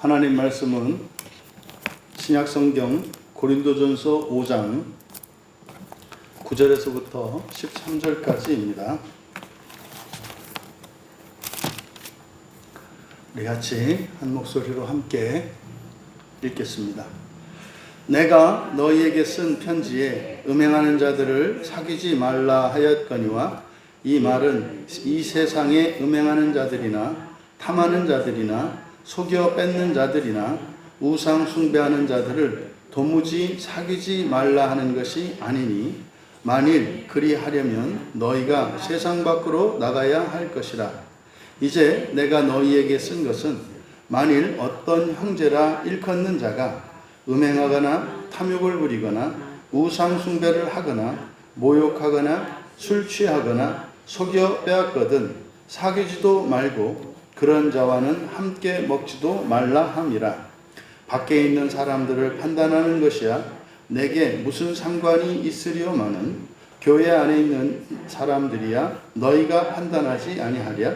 하나님 말씀은 신약성경 고린도전서 5장 9절에서부터 13절까지입니다. 우리 같이 한 목소리로 함께 읽겠습니다. 내가 너희에게 쓴 편지에 음행하는 자들을 사귀지 말라 하였거니와 이 말은 이 세상에 음행하는 자들이나 탐하는 자들이나 속여 뺏는 자들이나 우상 숭배하는 자들을 도무지 사귀지 말라 하는 것이 아니니 만일 그리하려면 너희가 세상 밖으로 나가야 할 것이라. 이제 내가 너희에게 쓴 것은 만일 어떤 형제라 일컫는 자가 음행하거나 탐욕을 부리거나 우상 숭배를 하거나 모욕하거나 술 취하거나 속여 빼앗거든 사귀지도 말고 그런 자와는 함께 먹지도 말라 함이라. 밖에 있는 사람들을 판단하는 것이야 내게 무슨 상관이 있으려마는 교회 안에 있는 사람들이야 너희가 판단하지 아니하랴.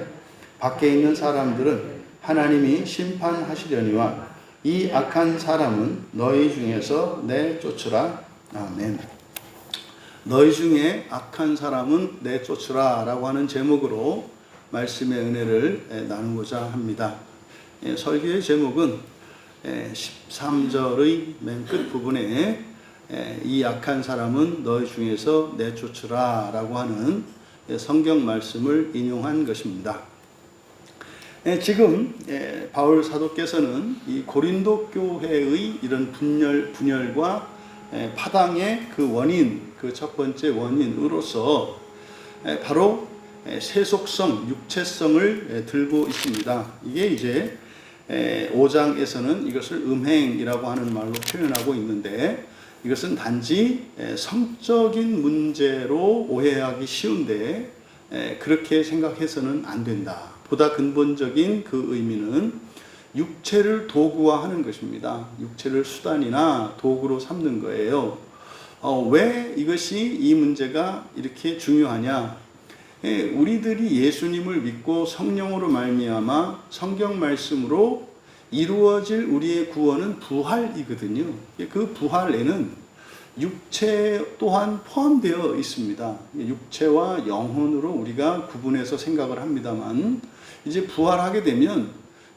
밖에 있는 사람들은 하나님이 심판하시려니와 이 악한 사람은 너희 중에서 내쫓으라. 아멘. 너희 중에 악한 사람은 내쫓으라 라고 하는 제목으로 말씀의 은혜를 나누고자 합니다. 설교의 제목은 13절의 맨 끝 부분에 이 악한 사람은 너희 중에서 내쫓으라 라고 하는 성경 말씀을 인용한 것입니다. 지금 바울 사도께서는 이 고린도 교회의 이런 분열과 파당의 그 원인, 그 첫 번째 원인으로서 바로 세속성, 육체성을 들고 있습니다. 이게 이제 5장에서는 이것을 음행이라고 하는 말로 표현하고 있는데 이것은 단지 성적인 문제로 오해하기 쉬운데 그렇게 생각해서는 안 된다. 보다 근본적인 그 의미는 육체를 도구화하는 것입니다. 육체를 수단이나 도구로 삼는 거예요. 왜 이것이 이 문제가 이렇게 중요하냐? 우리들이 예수님을 믿고 성령으로 말미암아 성경 말씀으로 이루어질 우리의 구원은 부활이거든요. 그 부활에는 육체 또한 포함되어 있습니다. 육체와 영혼으로 우리가 구분해서 생각을 합니다만 이제 부활하게 되면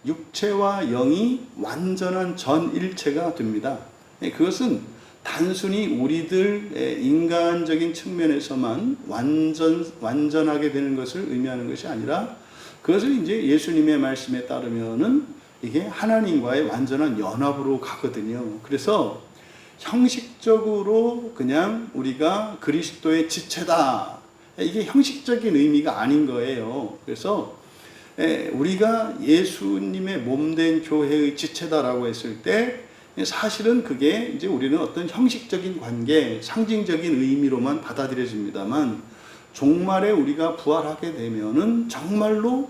육체와 영이 완전한 전일체가 됩니다. 그것은 단순히 우리들 인간적인 측면에서만 완전하게 되는 것을 의미하는 것이 아니라 그것을 이제 예수님의 말씀에 따르면은 이게 하나님과의 완전한 연합으로 가거든요. 그래서 형식적으로 그냥 우리가 그리스도의 지체다. 이게 형식적인 의미가 아닌 거예요. 그래서 우리가 예수님의 몸된 교회의 지체다라고 했을 때 사실은 그게 이제 우리는 어떤 형식적인 관계, 상징적인 의미로만 받아들여집니다만 종말에 우리가 부활하게 되면은 정말로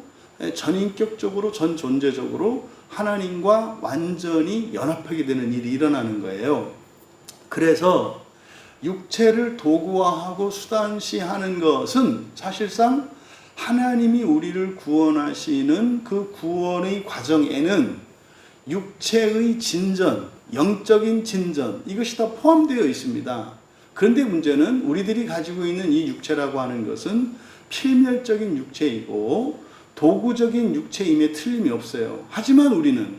전인격적으로, 전존재적으로 하나님과 완전히 연합하게 되는 일이 일어나는 거예요. 그래서 육체를 도구화하고 수단시하는 것은 사실상 하나님이 우리를 구원하시는 그 구원의 과정에는 육체의 진전, 영적인 진전 이것이 다 포함되어 있습니다. 그런데 문제는 우리들이 가지고 있는 이 육체라고 하는 것은 필멸적인 육체이고 도구적인 육체임에 틀림이 없어요. 하지만 우리는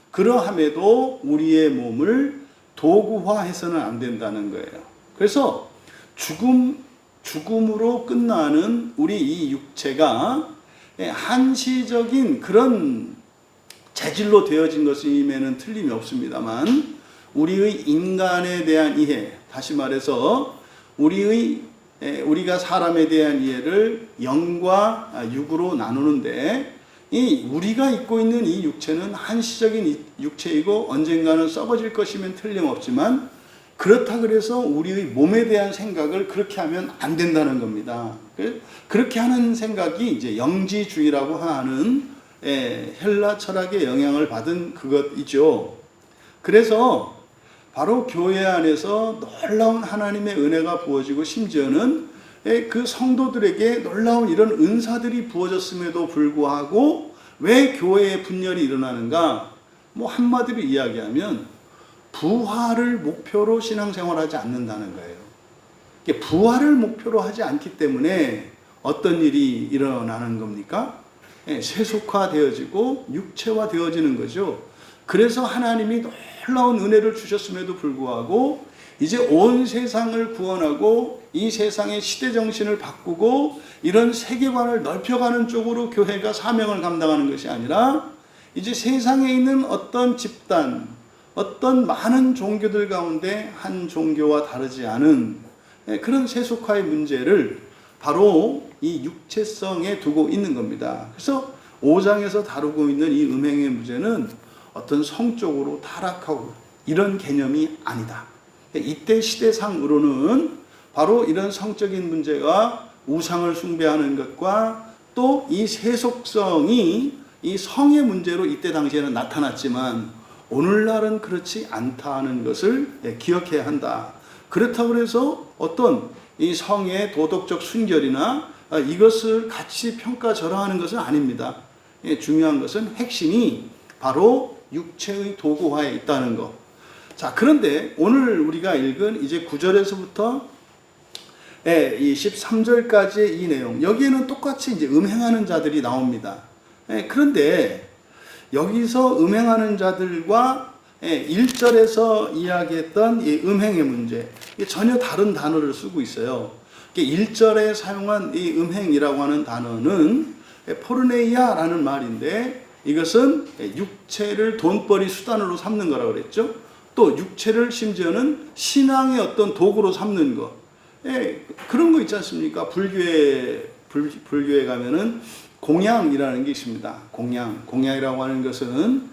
그러함에도 우리의 몸을 도구화해서는 안 된다는 거예요. 그래서 죽음으로 끝나는 우리 이 육체가 한시적인 그런 재질로 되어진 것임에는 틀림이 없습니다만 우리의 인간에 대한 이해, 다시 말해서 우리가 사람에 대한 이해를 영과 육으로 나누는데 이 우리가 입고 있는 이 육체는 한시적인 육체이고 언젠가는 썩어질 것이면 틀림없지만 그렇다 그래서 우리의 몸에 대한 생각을 그렇게 하면 안 된다는 겁니다. 그렇게 하는 생각이 이제 영지주의라고 하는 헬라 철학의 영향을 받은 그것이죠. 그래서 바로 교회 안에서 놀라운 하나님의 은혜가 부어지고 심지어는 그 성도들에게 놀라운 이런 은사들이 부어졌음에도 불구하고 왜 교회의 분열이 일어나는가? 뭐 한마디로 이야기하면 부활을 목표로 신앙생활하지 않는다는 거예요. 부활을 목표로 하지 않기 때문에 어떤 일이 일어나는 겁니까? 세속화되어지고 육체화되어지는 거죠. 그래서 하나님이 놀라운 은혜를 주셨음에도 불구하고 이제 온 세상을 구원하고 이 세상의 시대 정신을 바꾸고 이런 세계관을 넓혀가는 쪽으로 교회가 사명을 감당하는 것이 아니라 이제 세상에 있는 어떤 집단, 어떤 많은 종교들 가운데 한 종교와 다르지 않은 그런 세속화의 문제를 바로 이 육체성에 두고 있는 겁니다. 그래서 5장에서 다루고 있는 이 음행의 문제는 어떤 성적으로 타락하고 이런 개념이 아니다. 이때 시대상으로는 바로 이런 성적인 문제가 우상을 숭배하는 것과 또 이 세속성이 이 성의 문제로 이때 당시에는 나타났지만 오늘날은 그렇지 않다는 것을 기억해야 한다. 그렇다고 해서 어떤 이 성의 도덕적 순결이나 이것을 같이 평가절하하는 것은 아닙니다. 중요한 것은 핵심이 바로 육체의 도구화에 있다는 것. 자, 그런데 오늘 우리가 읽은 이제 9절에서부터 이 13절까지의 이 내용, 여기에는 똑같이 이제 음행하는 자들이 나옵니다. 그런데 여기서 음행하는 자들과 1절에서 이야기했던 이 음행의 문제, 전혀 다른 단어를 쓰고 있어요. 1절에 사용한 이 음행이라고 하는 단어는 포르네이아라는 말인데 이것은 육체를 돈벌이 수단으로 삼는 거라고 그랬죠. 또 육체를 심지어는 신앙의 어떤 도구로 삼는 것. 그런 거 있지 않습니까? 불교에 가면은 공양이라는 게 있습니다. 공양이라고 하는 것은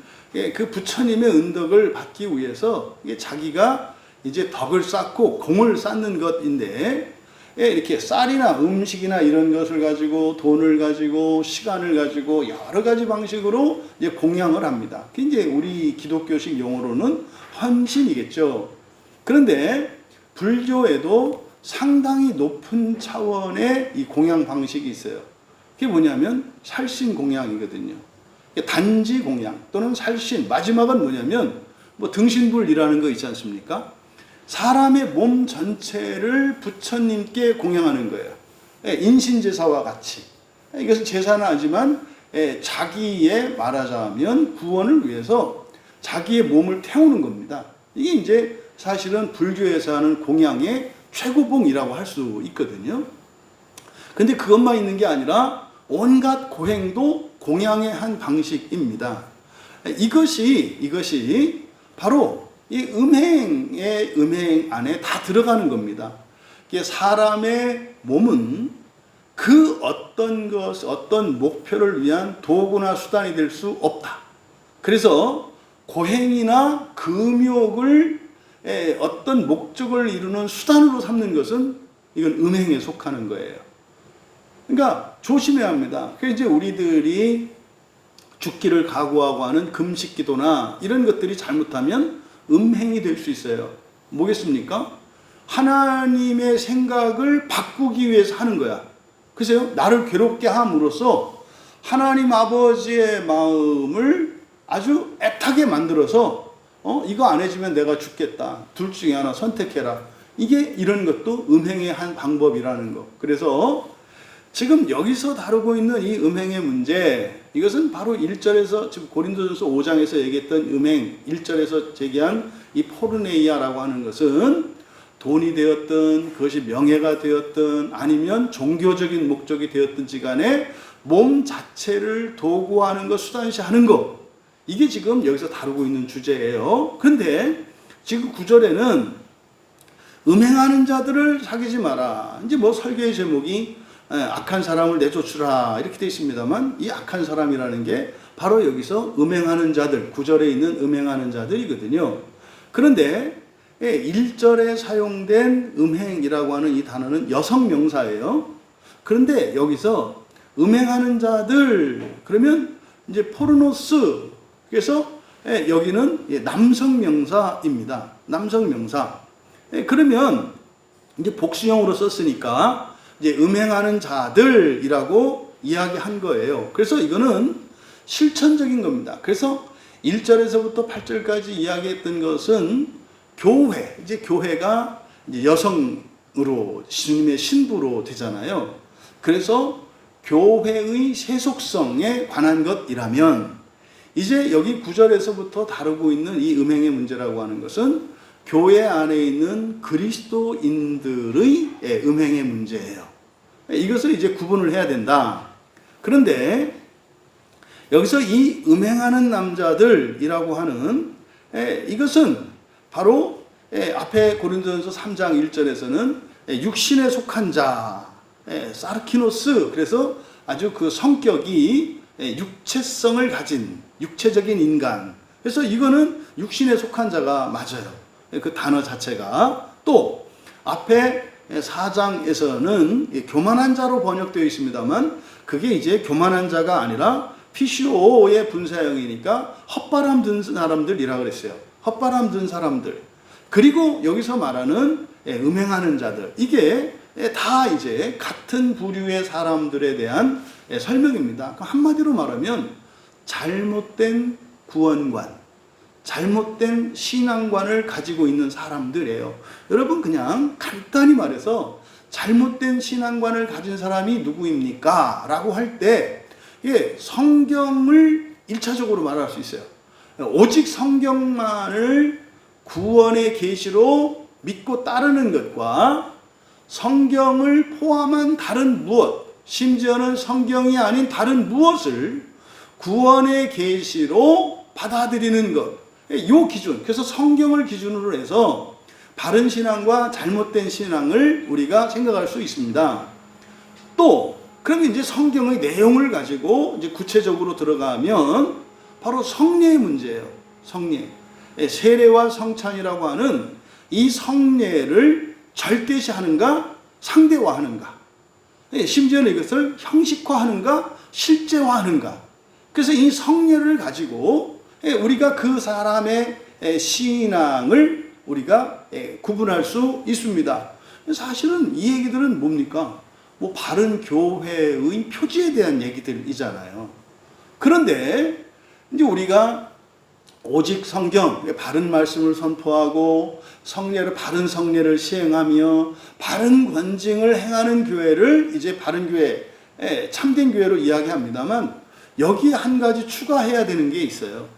그 부처님의 은덕을 받기 위해서 자기가 이제 덕을 쌓고 공을 쌓는 것인데 이렇게 쌀이나 음식이나 이런 것을 가지고 돈을 가지고 시간을 가지고 여러 가지 방식으로 이제 공양을 합니다. 그게 이제 우리 기독교식 용어로는 헌신이겠죠. 그런데 불교에도 상당히 높은 차원의 이 공양 방식이 있어요. 그게 뭐냐면 살신 공양이거든요. 단지 공양 또는 살신, 마지막은 뭐냐면 뭐 등신불이라는 거 있지 않습니까? 사람의 몸 전체를 부처님께 공양하는 거예요. 인신제사와 같이. 이것은 제사는 하지만 자기의 말하자면 구원을 위해서 자기의 몸을 태우는 겁니다. 이게 이제 사실은 불교에서 하는 공양의 최고봉이라고 할 수 있거든요. 근데 그것만 있는 게 아니라 온갖 고행도 공양의 한 방식입니다. 이것이 바로 이 음행의 음행 안에 다 들어가는 겁니다. 사람의 몸은 그 어떤 목표를 위한 도구나 수단이 될 수 없다. 그래서 고행이나 금욕을 어떤 목적을 이루는 수단으로 삼는 것은 이건 음행에 속하는 거예요. 그러니까 조심해야 합니다. 그래서 이제 우리들이 죽기를 각오하고 하는 금식 기도나 이런 것들이 잘못하면 음행이 될 수 있어요. 뭐겠습니까? 하나님의 생각을 바꾸기 위해서 하는 거야. 글쎄요, 나를 괴롭게 함으로써 하나님 아버지의 마음을 아주 애타게 만들어서 이거 안 해주면 내가 죽겠다. 둘 중에 하나 선택해라. 이게 이런 것도 음행의 한 방법이라는 거. 그래서 지금 여기서 다루고 있는 이 음행의 문제, 이것은 바로 1절에서 지금 고린도전서 5장에서 얘기했던 음행, 1절에서 제기한 이 포르네이아라고 하는 것은 돈이 되었든 그것이 명예가 되었든 아니면 종교적인 목적이 되었든지 간에 몸 자체를 도구화하는 것, 수단시하는 것, 이게 지금 여기서 다루고 있는 주제예요. 그런데 지금 9절에는 음행하는 자들을 사귀지 마라. 이제 뭐 설교의 제목이 악한 사람을 내쫓으라 이렇게 되어 있습니다만, 이 악한 사람이라는 게 바로 여기서 음행하는 자들, 9절에 있는 음행하는 자들이거든요. 그런데 1절에 사용된 음행이라고 하는 이 단어는 여성 명사예요. 그런데 여기서 음행하는 자들 그러면 이제 포르노스, 그래서 여기는 남성 명사입니다. 남성 명사. 그러면 이제 복수형으로 썼으니까 이제 음행하는 자들이라고 이야기한 거예요. 그래서 이거는 실천적인 겁니다. 그래서 1절에서부터 8절까지 이야기했던 것은 교회, 이제 교회가 이제 여성으로 주님의 신부로 되잖아요. 그래서 교회의 세속성에 관한 것이라면 이제 여기 9절에서부터 다루고 있는 이 음행의 문제라고 하는 것은 교회 안에 있는 그리스도인들의 음행의 문제예요. 이것을 이제 구분을 해야 된다. 그런데 여기서 이 음행하는 남자들이라고 하는 이것은 바로 앞에 고린도전서 3장 1절에서는 육신에 속한 자, 사르키노스, 그래서 아주 그 성격이 육체성을 가진 육체적인 인간. 그래서 이거는 육신에 속한 자가 맞아요. 그 단어 자체가. 또 앞에 4장에서는 교만한 자로 번역되어 있습니다만 그게 이제 교만한 자가 아니라 PCO의 분사형이니까 헛바람 든 사람들이라 그랬어요. 헛바람 든 사람들. 그리고 여기서 말하는 음행하는 자들. 이게 다 이제 같은 부류의 사람들에 대한 설명입니다. 한마디로 말하면 잘못된 구원관, 잘못된 신앙관을 가지고 있는 사람들이에요. 여러분 그냥 간단히 말해서 잘못된 신앙관을 가진 사람이 누구입니까? 라고 할 때 성경을 1차적으로 말할 수 있어요. 오직 성경만을 구원의 계시로 믿고 따르는 것과 성경을 포함한 다른 무엇, 심지어는 성경이 아닌 다른 무엇을 구원의 계시로 받아들이는 것, 이 기준. 그래서 성경을 기준으로 해서 바른 신앙과 잘못된 신앙을 우리가 생각할 수 있습니다. 또 그러면 이제 성경의 내용을 가지고 이제 구체적으로 들어가면 바로 성례의 문제예요. 성례. 세례와 성찬이라고 하는 이 성례를 절대시하는가 상대화하는가, 심지어는 이것을 형식화하는가 실제화하는가. 그래서 이 성례를 가지고 우리가 그 사람의 신앙을 우리가 구분할 수 있습니다. 사실은 이 얘기들은 뭡니까? 뭐 바른 교회의 표지에 대한 얘기들이잖아요. 그런데 이제 우리가 오직 성경, 바른 말씀을 선포하고 성례를, 바른 성례를 시행하며 바른 권징을 행하는 교회를 이제 바른 교회, 참된 교회로 이야기합니다만 여기에 한 가지 추가해야 되는 게 있어요.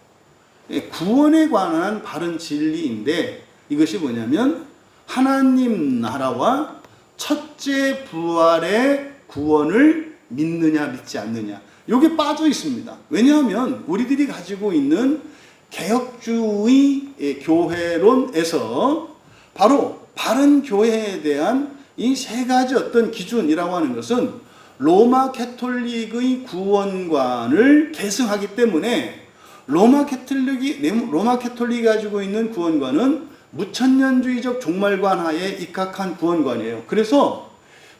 구원에 관한 바른 진리인데 이것이 뭐냐면 하나님 나라와 첫째 부활의 구원을 믿느냐 믿지 않느냐, 이게 빠져 있습니다. 왜냐하면 우리들이 가지고 있는 개혁주의 교회론에서 바로 바른 교회에 대한 이 세 가지 어떤 기준이라고 하는 것은 로마 캐톨릭의 구원관을 계승하기 때문에 로마 캐톨릭이 가지고 있는 구원관은 무천년주의적 종말관 하에 입각한 구원관이에요. 그래서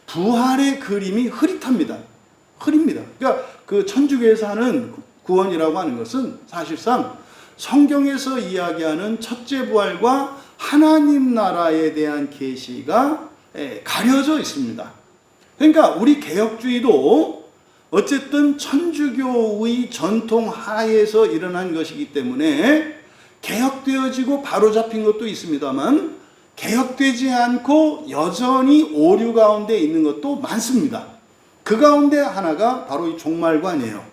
부활의 그림이 흐릿합니다. 흐립니다. 그러니까 그 천주교에서 하는 구원이라고 하는 것은 사실상 성경에서 이야기하는 첫째 부활과 하나님 나라에 대한 계시가 가려져 있습니다. 그러니까 우리 개혁주의도 어쨌든 천주교의 전통 하에서 일어난 것이기 때문에 개혁되어지고 바로잡힌 것도 있습니다만 개혁되지 않고 여전히 오류 가운데 있는 것도 많습니다. 그 가운데 하나가 바로 이 종말관이에요.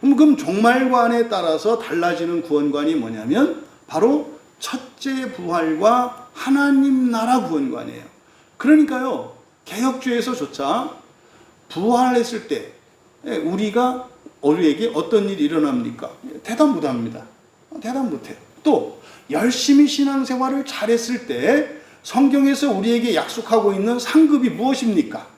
그럼 종말관에 따라서 달라지는 구원관이 뭐냐면 바로 첫째 부활과 하나님 나라 구원관이에요. 그러니까요, 개혁주의에서조차 부활했을 때 우리에게 어떤 일이 일어납니까? 대답 못합니다. 대답 못해요. 또 열심히 신앙생활을 잘했을 때 성경에서 우리에게 약속하고 있는 상급이 무엇입니까?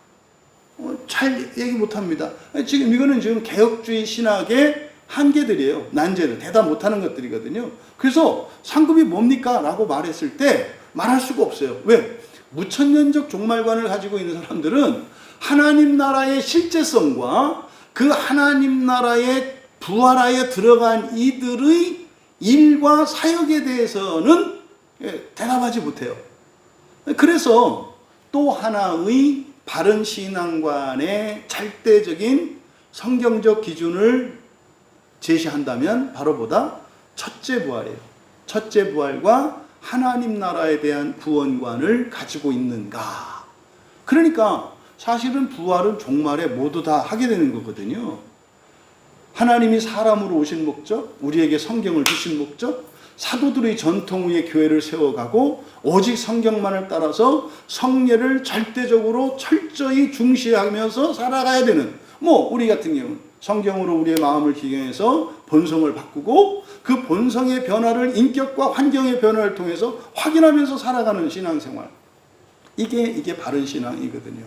잘 얘기 못합니다. 이거는 지금 개혁주의 신학의 한계들이에요. 난제들, 대답 못하는 것들이거든요. 그래서 상급이 뭡니까? 라고 말했을 때 말할 수가 없어요. 왜? 무천년적 종말관을 가지고 있는 사람들은 하나님 나라의 실제성과 그 하나님 나라의 부활하에 들어간 이들의 일과 사역에 대해서는 대답하지 못해요. 그래서 또 하나의 바른 신앙관의 절대적인 성경적 기준을 제시한다면 바로 보다 첫째 부활이에요. 첫째 부활과 하나님 나라에 대한 구원관을 가지고 있는가. 그러니까 사실은 부활은 종말에 모두 다 하게 되는 거거든요. 하나님이 사람으로 오신 목적, 우리에게 성경을 주신 목적, 사도들의 전통 위에 교회를 세워가고 오직 성경만을 따라서 성례를 절대적으로 철저히 중시하면서 살아가야 되는, 우리 같은 경우는 성경으로 우리의 마음을 기경해서 본성을 바꾸고 그 본성의 변화를 인격과 환경의 변화를 통해서 확인하면서 살아가는 신앙생활. 이게 바른 신앙이거든요.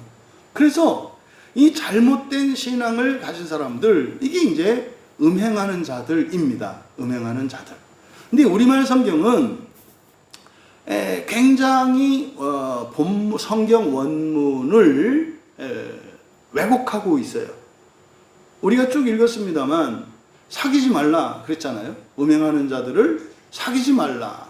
그래서 이 잘못된 신앙을 가진 사람들, 이게 이제 음행하는 자들입니다. 음행하는 자들. 근데 우리말 성경은 굉장히 성경 원문을 왜곡하고 있어요. 우리가 쭉 읽었습니다만 사귀지 말라 그랬잖아요. 음행하는 자들을 사귀지 말라.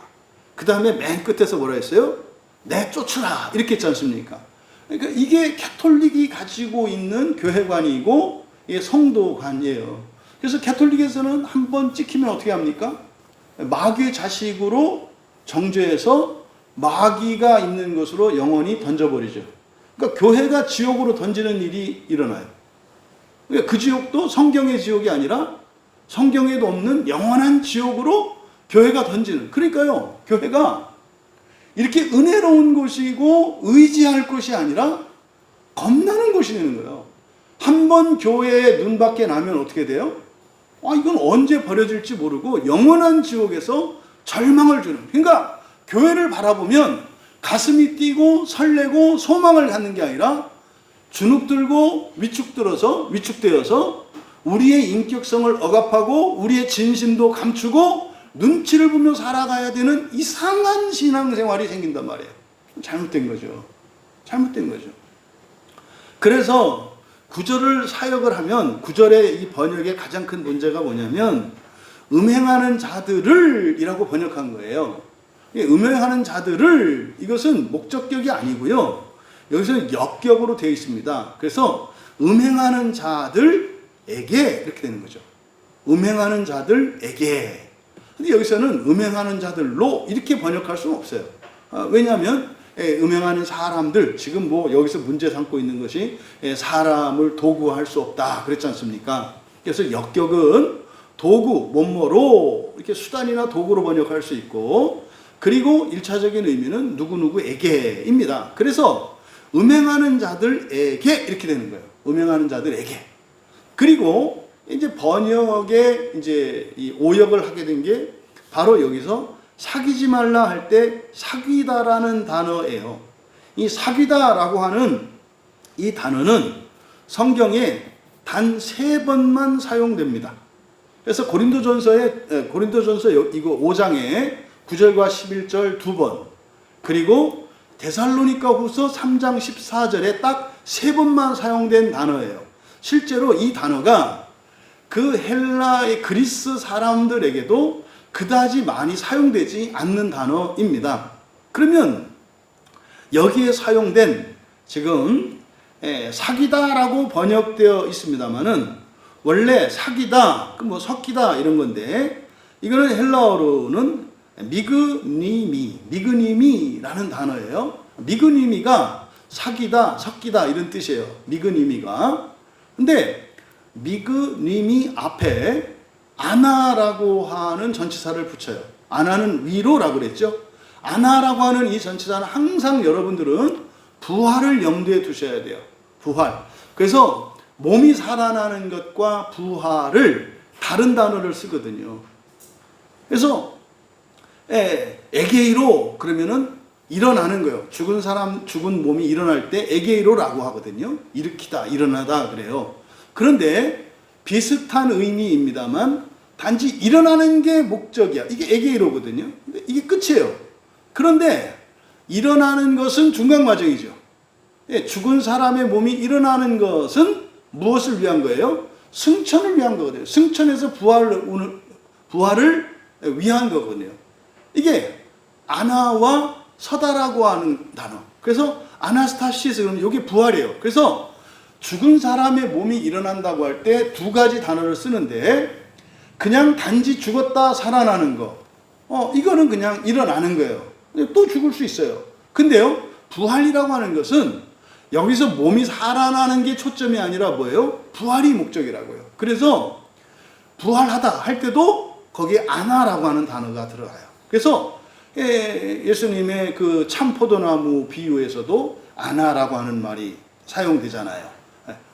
그 다음에 맨 끝에서 뭐라 했어요? 내쫓으라 이렇게 했지 않습니까? 그러니까 이게 캐톨릭이 가지고 있는 교회관이고 이게 성도관이에요. 그래서 캐톨릭에서는 한번 찍히면 어떻게 합니까? 마귀의 자식으로 정죄해서 마귀가 있는 곳으로 영원히 던져버리죠. 그러니까 교회가 지옥으로 던지는 일이 일어나요. 그러니까 그 지옥도 성경의 지옥이 아니라 성경에도 없는 영원한 지옥으로 교회가 던지는. 그러니까요, 교회가 이렇게 은혜로운 곳이고 의지할 곳이 아니라 겁나는 곳이 되는 거예요. 한 번 교회에 눈 밖에 나면 어떻게 돼요? 이건 언제 버려질지 모르고 영원한 지옥에서 절망을 주는. 그러니까 교회를 바라보면 가슴이 뛰고 설레고 소망을 갖는 게 아니라 주눅들고 위축되어서 우리의 인격성을 억압하고 우리의 진심도 감추고 눈치를 보며 살아가야 되는 이상한 신앙생활이 생긴단 말이에요. 잘못된 거죠. 잘못된 거죠. 그래서 구절을 사역을 하면 구절의 이 번역의 가장 큰 문제가 뭐냐면 음행하는 자들을 이라고 번역한 거예요. 음행하는 자들을, 이것은 목적격이 아니고요. 여기서는 역격으로 되어 있습니다. 그래서 음행하는 자들에게 이렇게 되는 거죠. 음행하는 자들에게. 근데 여기서는 음행하는 자들로 이렇게 번역할 수는 없어요. 왜냐하면 음행하는 사람들, 지금 여기서 문제 삼고 있는 것이 사람을 도구할 수 없다 그랬지 않습니까? 그래서 역격은 도구, 뭐뭐로 이렇게 수단이나 도구로 번역할 수 있고, 그리고 1차적인 의미는 누구누구에게입니다. 그래서 음행하는 자들에게 이렇게 되는 거예요. 음행하는 자들에게. 그리고 이제 번역에 이제 이 오역을 하게 된 게 바로 여기서 사귀지 말라 할 때 사귀다라는 단어예요. 이 사귀다라고 하는 이 단어는 성경에 단 3번만 사용됩니다. 그래서 고린도전서 이거 5장에 9절과 11절 2번, 그리고 데살로니가 후서 3장 14절에 딱 3번만 사용된 단어예요. 실제로 이 단어가 그 헬라의 그리스 사람들에게도 그다지 많이 사용되지 않는 단어입니다. 그러면 여기에 사용된 지금 사귀다라고 번역되어 있습니다만은 원래 사귀다, 섞이다 이런 건데, 이거는 헬라어로는 미그니미라는 단어예요. 미그니미가 사귀다, 섞이다 이런 뜻이에요. 미그니미가. 근데 미그니미 앞에 아나라고 하는 전치사를 붙여요. 아나는 위로라고 그랬죠. 아나라고 하는 이 전치사는 항상 여러분들은 부활을 염두에 두셔야 돼요. 부활. 그래서 몸이 살아나는 것과 부활을 다른 단어를 쓰거든요. 그래서 에게이로 그러면은 일어나는 거예요. 죽은 몸이 일어날 때 에게이로라고 하거든요. 일으키다, 일어나다 그래요. 그런데 비슷한 의미입니다만 단지 일어나는 게 목적이야. 이게 에게이로거든요. 근데 이게 끝이에요. 그런데 일어나는 것은 중간 과정이죠. 죽은 사람의 몸이 일어나는 것은 무엇을 위한 거예요? 승천을 위한 거거든요. 승천에서 부활을 위한 거거든요. 이게 아나와 서다라고 하는 단어. 그래서 아나스타시스, 그러면 이게 부활이에요. 그래서 죽은 사람의 몸이 일어난다고 할 때 2가지 단어를 쓰는데, 그냥 단지 죽었다 살아나는 거. 이거는 그냥 일어나는 거예요. 또 죽을 수 있어요. 근데요, 부활이라고 하는 것은 여기서 몸이 살아나는 게 초점이 아니라 뭐예요? 부활이 목적이라고요. 그래서 부활하다 할 때도 거기에 아나라고 하는 단어가 들어가요. 그래서 예수님의 그 참포도나무 비유에서도 아나라고 하는 말이 사용되잖아요.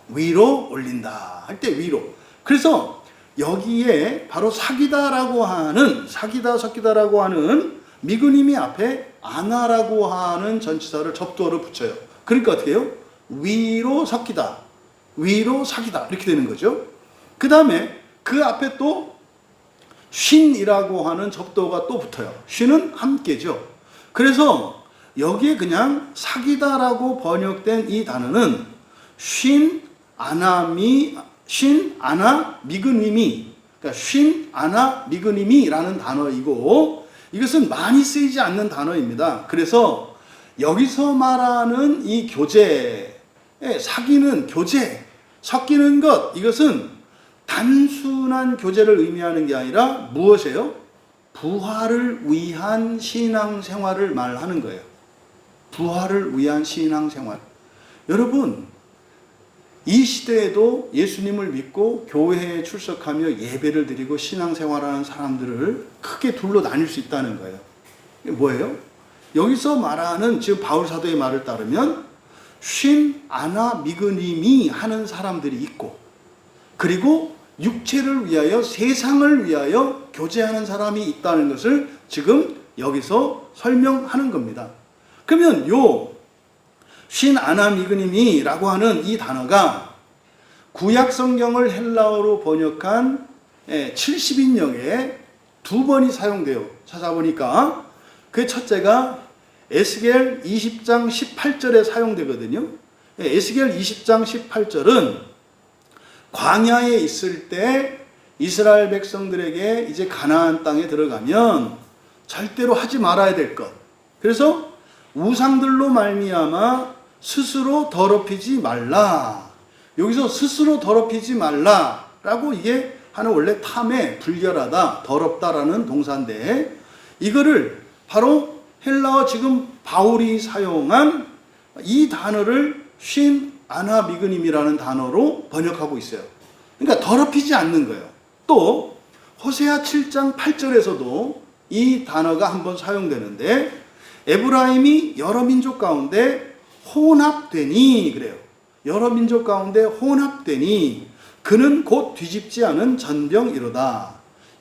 위로 올린다 할 때 위로. 그래서 여기에 바로 사기다라고 하는, 사기다 섞이다라고 하는 미그님이 앞에 아나라고 하는 전치사를 접두어로 붙여요. 그러니까 어떻게 해요? 위로 섞이다, 위로 사기다 이렇게 되는 거죠. 그 다음에 그 앞에 또 쉰이라고 하는 접두어가 또 붙어요. 쉰은 함께죠. 그래서 여기에 그냥 사기다라고 번역된 이 단어는 쉰 아나 미그님이, 그러니까 쉰 아나 미그님이라는 단어이고, 이것은 많이 쓰이지 않는 단어입니다. 그래서 여기서 말하는 이 교제, 사귀는 교제, 섞이는 것, 이것은 단순한 교제를 의미하는 게 아니라 무엇이에요? 부활을 위한 신앙생활을 말하는 거예요. 부활을 위한 신앙생활. 여러분, 이 시대에도 예수님을 믿고 교회에 출석하며 예배를 드리고 신앙생활하는 사람들을 크게 둘로 나뉠 수 있다는 거예요. 이게 뭐예요? 여기서 말하는 지금 바울 사도의 말을 따르면 쉰 아나 미그님이 하는 사람들이 있고, 그리고 육체를 위하여, 세상을 위하여 교제하는 사람이 있다는 것을 지금 여기서 설명하는 겁니다. 그러면 요 쉰 아나 미그님이라고 하는 이 단어가 구약 성경을 헬라어로 번역한 70인역에 두 번이 사용돼요. 찾아보니까 그 첫째가 에스겔 20장 18절에 사용되거든요. 에스겔 20장 18절은 광야에 있을 때 이스라엘 백성들에게 이제 가나안 땅에 들어가면 절대로 하지 말아야 될 것. 그래서 우상들로 말미암아 스스로 더럽히지 말라. 여기서 스스로 더럽히지 말라라고, 이게 하는 원래 탐에 불결하다, 더럽다라는 동사인데, 이거를 바로 헬라어 지금 바울이 사용한 이 단어를 쉰 아나 미그님이라는 단어로 번역하고 있어요. 그러니까 더럽히지 않는 거예요. 또 호세아 7장 8절에서도 이 단어가 한번 사용되는데, 에브라임이 여러 민족 가운데 혼합되니, 그래요. 여러 민족 가운데 혼합되니 그는 곧 뒤집지 않은 전병이로다.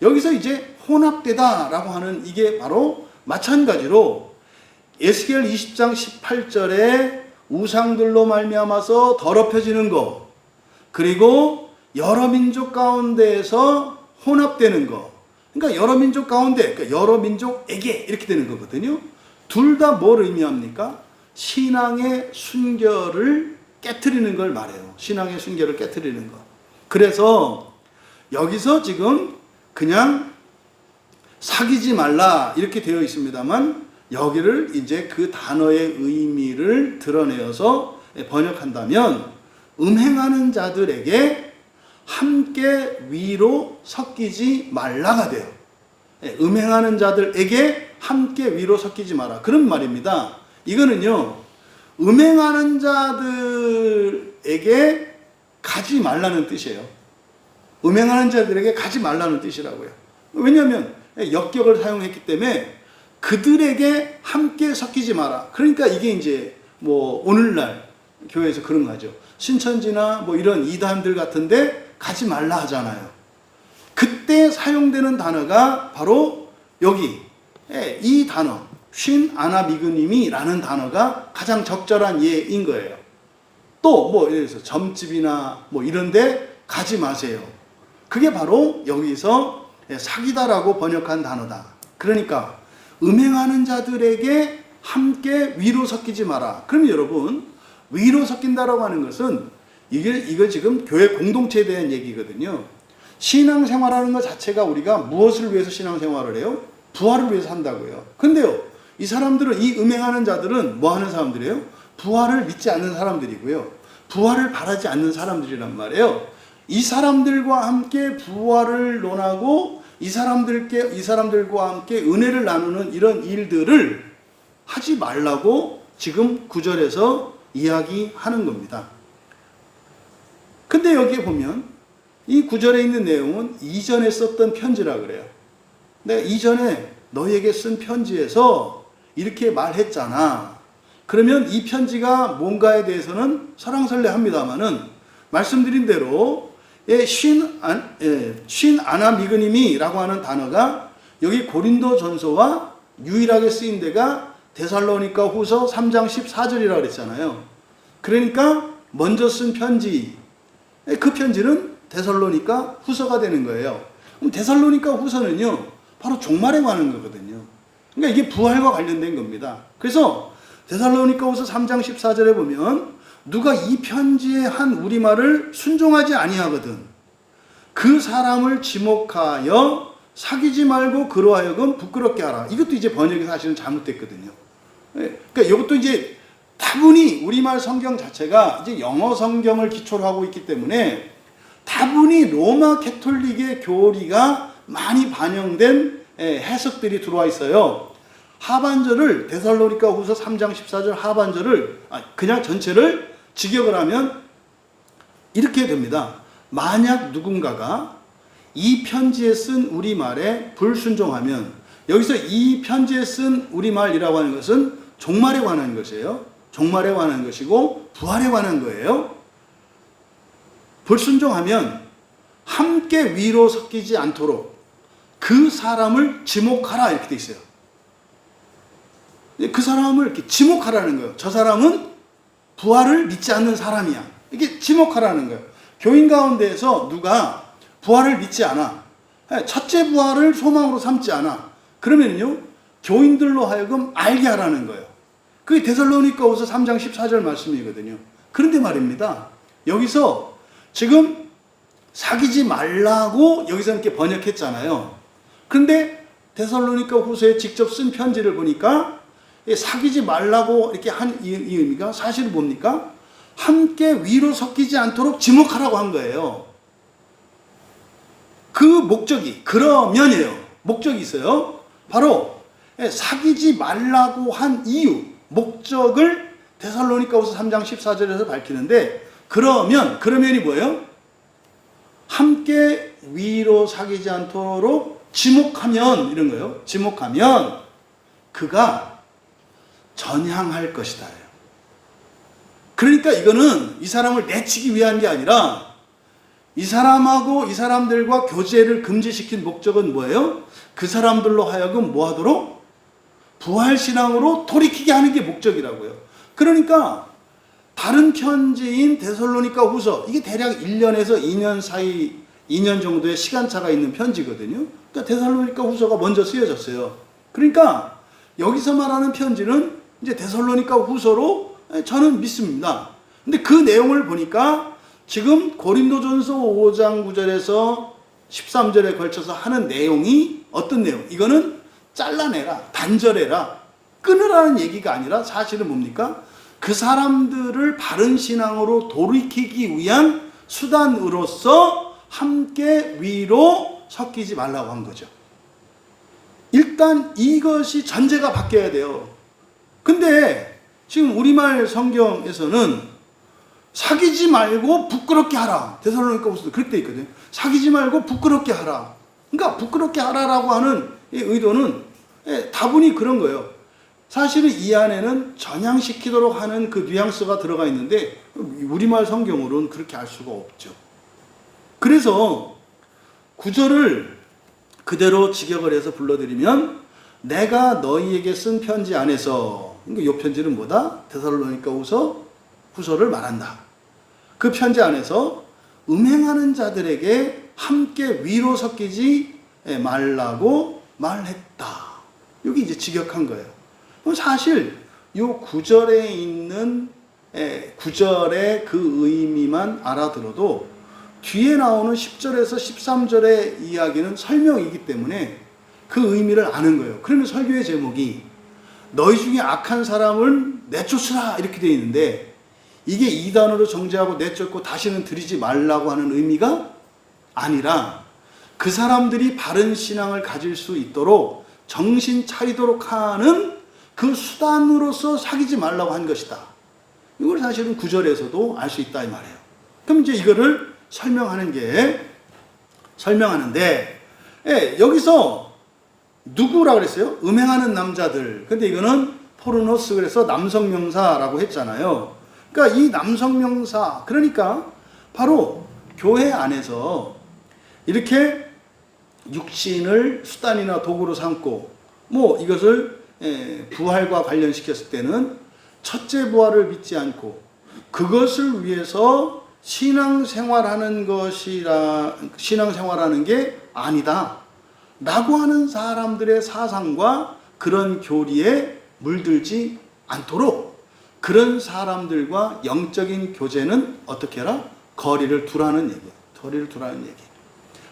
여기서 이제 혼합되다라고 하는, 이게 바로 마찬가지로 에스겔 20장 18절에 우상들로 말미암아서 더럽혀지는 것, 그리고 여러 민족 가운데에서 혼합되는 것, 그러니까 여러 민족 가운데, 그러니까 여러 민족에게 이렇게 되는 거거든요. 둘 다 뭘 의미합니까? 신앙의 순결을 깨트리는 걸 말해요. 신앙의 순결을 깨트리는 것. 그래서 여기서 지금 그냥 사귀지 말라 이렇게 되어 있습니다만, 여기를 이제 그 단어의 의미를 드러내어서 번역한다면 음행하는 자들에게 함께 위로 섞이지 말라가 돼요. 음행하는 자들에게 함께 위로 섞이지 마라, 그런 말입니다. 이거는요, 음행하는 자들에게 가지 말라는 뜻이에요. 음행하는 자들에게 가지 말라는 뜻이라고요. 왜냐하면 역격을 사용했기 때문에 그들에게 함께 섞이지 마라. 그러니까 이게 이제 뭐 오늘날 교회에서 그런 거 하죠. 신천지나 뭐 이런 이단들 같은데 가지 말라 하잖아요. 그때 사용되는 단어가 바로 여기 이 단어 쉰 아나 미그님이라는 단어가 가장 적절한 예인 거예요. 또 뭐 예를 들어서 점집이나 뭐 이런데 가지 마세요. 그게 바로 여기서 사기다라고 번역한 단어다. 그러니까 음행하는 자들에게 함께 위로 섞이지 마라. 그럼 여러분, 위로 섞인다라고 하는 것은 이거 지금 교회 공동체에 대한 얘기거든요. 신앙생활하는 것 자체가 우리가 무엇을 위해서 신앙생활을 해요? 부활을 위해서 한다고요. 근데요, 이 사람들은, 이 음행하는 자들은 뭐 하는 사람들이에요? 부활을 믿지 않는 사람들이고요. 부활을 바라지 않는 사람들이란 말이에요. 이 사람들과 함께 부활을 논하고 이 사람들과 함께 은혜를 나누는 이런 일들을 하지 말라고 지금 9절에서 이야기하는 겁니다. 근데 여기에 보면 이 9절에 있는 내용은 이전에 썼던 편지라 그래요. 내가 이전에 너희에게 쓴 편지에서 이렇게 말했잖아. 그러면 이 편지가 뭔가에 대해서는 설왕설래합니다만은 말씀드린 대로 쉰 아나미그님이라고 하는 단어가 여기 고린도 전서와 유일하게 쓰인 데가 데살로니가 후서 3장 14절이라고 그랬잖아요. 그러니까 먼저 쓴 편지, 그 편지는 데살로니가 후서가 되는 거예요. 그럼 데살로니가 후서는요, 바로 종말에 관한 거거든요. 그러니까 이게 부활과 관련된 겁니다. 그래서 데살로니가 후서 3장 14절에 보면 누가 이 편지에 한 우리말을 순종하지 아니하거든 그 사람을 지목하여 사귀지 말고 그로 하여금 부끄럽게 하라. 이것도 이제 번역이 사실은 잘못됐거든요. 그러니까 이것도 이제 다분히 우리말 성경 자체가 이제 영어 성경을 기초로 하고 있기 때문에 다분히 로마 캐톨릭의 교리가 많이 반영된 해석들이 들어와 있어요. 하반절을 데살로니가 후서 3장 14절 하반절을 그냥 전체를 직역을 하면 이렇게 됩니다. 만약 누군가가 이 편지에 쓴 우리말에 불순종하면, 여기서 이 편지에 쓴 우리말이라고 하는 것은 종말에 관한 것이에요. 종말에 관한 것이고 부활에 관한 거예요. 불순종하면 함께 위로 섞이지 않도록 그 사람을 지목하라 이렇게 돼 있어요. 그 사람을 이렇게 지목하라는 거예요. 저 사람은 부활을 믿지 않는 사람이야. 이렇게 지목하라는 거예요. 교인 가운데에서 누가 부활을 믿지 않아, 첫째 부활을 소망으로 삼지 않아, 그러면요 교인들로 하여금 알게 하라는 거예요. 그게 데살로니가 후서 3장 14절 말씀이거든요. 그런데 말입니다, 여기서 지금 사귀지 말라고 여기서 이렇게 번역했잖아요. 그런데 데살로니가 후서에 직접 쓴 편지를 보니까 사귀지 말라고 이렇게 한 이 의미가 사실은 뭡니까? 함께 위로 섞이지 않도록 지목하라고 한 거예요. 그 목적이 그러면이에요. 목적이 있어요. 바로 사귀지 말라고 한 이유, 목적을 데살로니가후서 3장 14절에서 밝히는데, 그러면이 뭐예요? 함께 위로 사귀지 않도록 지목하면, 이런 거예요. 지목하면 그가 전향할 것이다. 그러니까 이거는 이 사람을 내치기 위한 게 아니라 이 사람하고 이 사람들과 교제를 금지시킨 목적은 뭐예요? 그 사람들로 하여금 뭐 하도록? 부활신앙으로 돌이키게 하는 게 목적이라고요. 그러니까 다른 편지인 데살로니가 후서, 이게 대략 1년에서 2년 사이, 2년 정도의 시간차가 있는 편지거든요. 그러니까 데살로니가 후서가 먼저 쓰여졌어요. 그러니까 여기서 말하는 편지는 이제 데살로니가 후서로 저는 믿습니다. 근데 그 내용을 보니까 지금 고린도전서 5장 9절에서 13절에 걸쳐서 하는 내용이 어떤 내용? 이거는 잘라내라, 단절해라, 끊으라는 얘기가 아니라 사실은 뭡니까? 그 사람들을 바른 신앙으로 돌이키기 위한 수단으로서 함께 위로 섞이지 말라고 한 거죠. 일단 이것이 전제가 바뀌어야 돼요. 근데 지금 우리말 성경에서는 사귀지 말고 부끄럽게 하라. 데살로니가 후서도 그렇게 돼 있거든요. 사귀지 말고 부끄럽게 하라. 그러니까 부끄럽게 하라라고 하는 의도는 다분히 그런 거예요. 사실은 이 안에는 전향시키도록 하는 그 뉘앙스가 들어가 있는데 우리말 성경으로는 그렇게 알 수가 없죠. 그래서 구절을 그대로 직역을 해서 불러드리면, 내가 너희에게 쓴 편지 안에서, 그러니까 이 편지는 뭐다? 데살로니가 후서를 말한다. 그 편지 안에서 음행하는 자들에게 함께 위로 섞이지 말라고 말했다. 여기 이제 직역한 거예요. 사실 이 9절에 있는 9절의 그 의미만 알아들어도 뒤에 나오는 10절에서 13절의 이야기는 설명이기 때문에 그 의미를 아는 거예요. 그러면 설교의 제목이 너희 중에 악한 사람을 내쫓으라 이렇게 되어 있는데, 이게 이단으로 정죄하고 내쫓고 다시는 드리지 말라고 하는 의미가 아니라 그 사람들이 바른 신앙을 가질 수 있도록 정신 차리도록 하는 그 수단으로서 사귀지 말라고 한 것이다. 이걸 사실은 9절에서도 알 수 있다 이 말이에요. 그럼 이제 이거를 설명하는데 여기서 누구라 그랬어요? 음행하는 남자들. 근데 이거는 포르노스, 그래서 남성명사라고 했잖아요. 그러니까 이 남성명사, 그러니까 바로 교회 안에서 이렇게 육신을 수단이나 도구로 삼고 이것을 부활과 관련시켰을 때는 첫째 부활을 믿지 않고 그것을 위해서 신앙생활하는 게 아니다 라고 하는 사람들의 사상과 그런 교리에 물들지 않도록 그런 사람들과 영적인 교제는 어떻게 해라? 거리를 두라는 얘기예요. 거리를 두라는 얘기.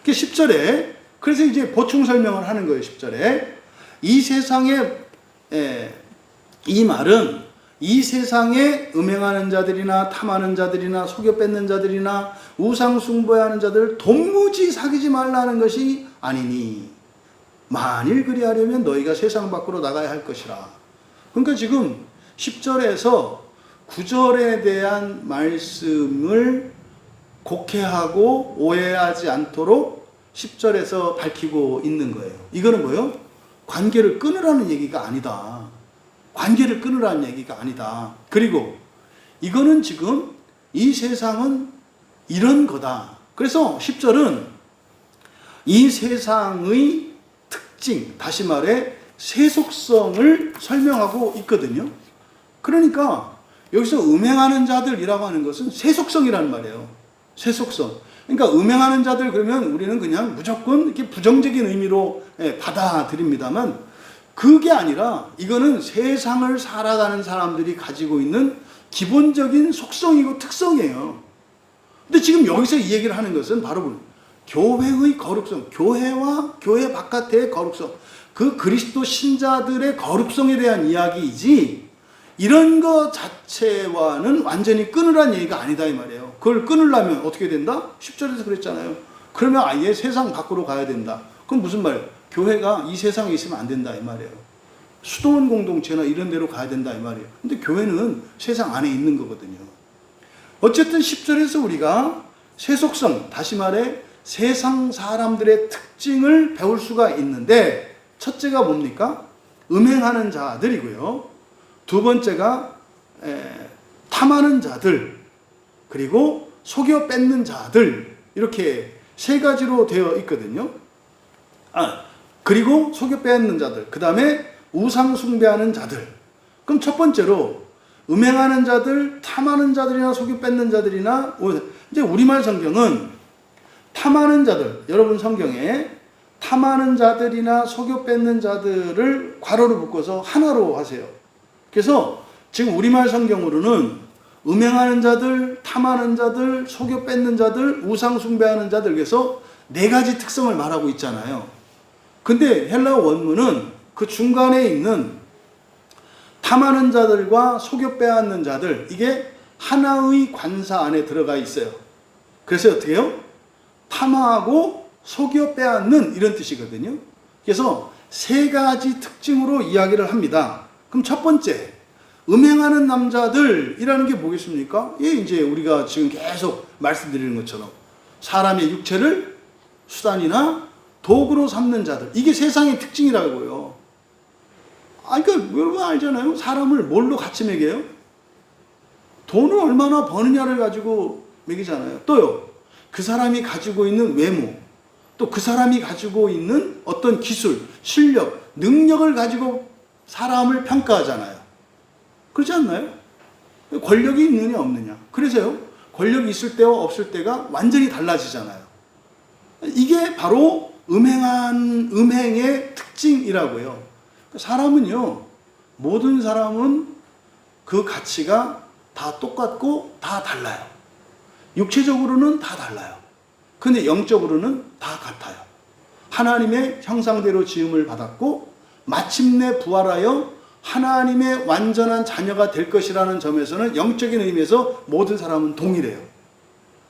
10절에 그래서 이제 보충 설명을 하는 거예요. 10절에 이 세상에 이 말은 이 세상에 음행하는 자들이나 탐하는 자들이나 속여 뺏는 자들이나 우상 숭배하는 자들을 도무지 사귀지 말라는 것이 아니니 만일 그리하려면 너희가 세상 밖으로 나가야 할 것이라. 그러니까 지금 10절에서 9절에 대한 말씀을 곡해하고 오해하지 않도록 10절에서 밝히고 있는 거예요. 이거는 뭐예요? 관계를 끊으라는 얘기가 아니다. 관계를 끊으라는 얘기가 아니다. 그리고 이거는 지금 이 세상은 이런 거다. 그래서 10절은 이 세상의 특징, 다시 말해 세속성을 설명하고 있거든요. 그러니까 여기서 음행하는 자들이라고 하는 것은 세속성이라는 말이에요. 세속성. 그러니까 음행하는 자들 그러면 우리는 그냥 무조건 이렇게 부정적인 의미로 받아들입니다만 그게 아니라 이거는 세상을 살아가는 사람들이 가지고 있는 기본적인 속성이고 특성이에요. 근데 지금 여기서 이 얘기를 하는 것은 바로 교회의 거룩성, 교회와 교회 바깥의 거룩성, 그 그리스도 신자들의 거룩성에 대한 이야기이지 이런 것 자체와는 완전히 끊으라는 얘기가 아니다 이 말이에요. 그걸 끊으려면 어떻게 된다? 10절에서 그랬잖아요. 그러면 아예 세상 밖으로 가야 된다. 그럼 무슨 말이에요? 교회가 이 세상에 있으면 안 된다 이 말이에요. 수도원 공동체나 이런 데로 가야 된다 이 말이에요. 근데 교회는 세상 안에 있는 거거든요. 어쨌든 10절에서 우리가 세속성, 다시 말해 세상 사람들의 특징을 배울 수가 있는데 첫째가 뭡니까? 음행하는 자들이고요. 두 번째가 탐하는 자들, 그리고 속여 뺏는 자들, 이렇게 세 가지로 되어 있거든요. 그리고 속여 뺏는 자들, 그 다음에 우상 숭배하는 자들. 그럼 첫 번째로 음행하는 자들, 탐하는 자들이나 속여 뺏는 자들이나, 이제 우리말 성경은 탐하는 자들, 여러분 성경에 탐하는 자들이나 속여 뺏는 자들을 괄호로 묶어서 하나로 하세요. 그래서 지금 우리말 성경으로는 음행하는 자들, 탐하는 자들, 속여 뺏는 자들, 우상 숭배하는 자들, 그래서 네 가지 특성을 말하고 있잖아요. 근데 헬라어 원문은 그 중간에 있는 탐하는 자들과 속여 빼앗는 자들, 이게 하나의 관사 안에 들어가 있어요. 그래서 어떻게 해요? 탐하고 속여 빼앗는 이런 뜻이거든요. 그래서 세 가지 특징으로 이야기를 합니다. 그럼 첫 번째, 음행하는 남자들이라는 게 뭐겠습니까? 이제 우리가 지금 계속 말씀드리는 것처럼 사람의 육체를 수단이나 도구로 삼는 자들, 이게 세상의 특징이라고요. 그러니까 여러분 알잖아요. 사람을 뭘로 같이 매겨요? 돈을 얼마나 버느냐를 가지고 매기잖아요. 또요, 그 사람이 가지고 있는 외모, 또 그 사람이 가지고 있는 어떤 기술, 실력, 능력을 가지고 사람을 평가하잖아요. 그렇지 않나요? 권력이 있느냐 없느냐. 그래서요, 권력이 있을 때와 없을 때가 완전히 달라지잖아요. 이게 바로 음행의 특징이라고요. 사람은요, 모든 사람은 그 가치가 다 똑같고 다 달라요. 육체적으로는 다 달라요. 근데 영적으로는 다 같아요. 하나님의 형상대로 지음을 받았고 마침내 부활하여 하나님의 완전한 자녀가 될 것이라는 점에서는 영적인 의미에서 모든 사람은 동일해요.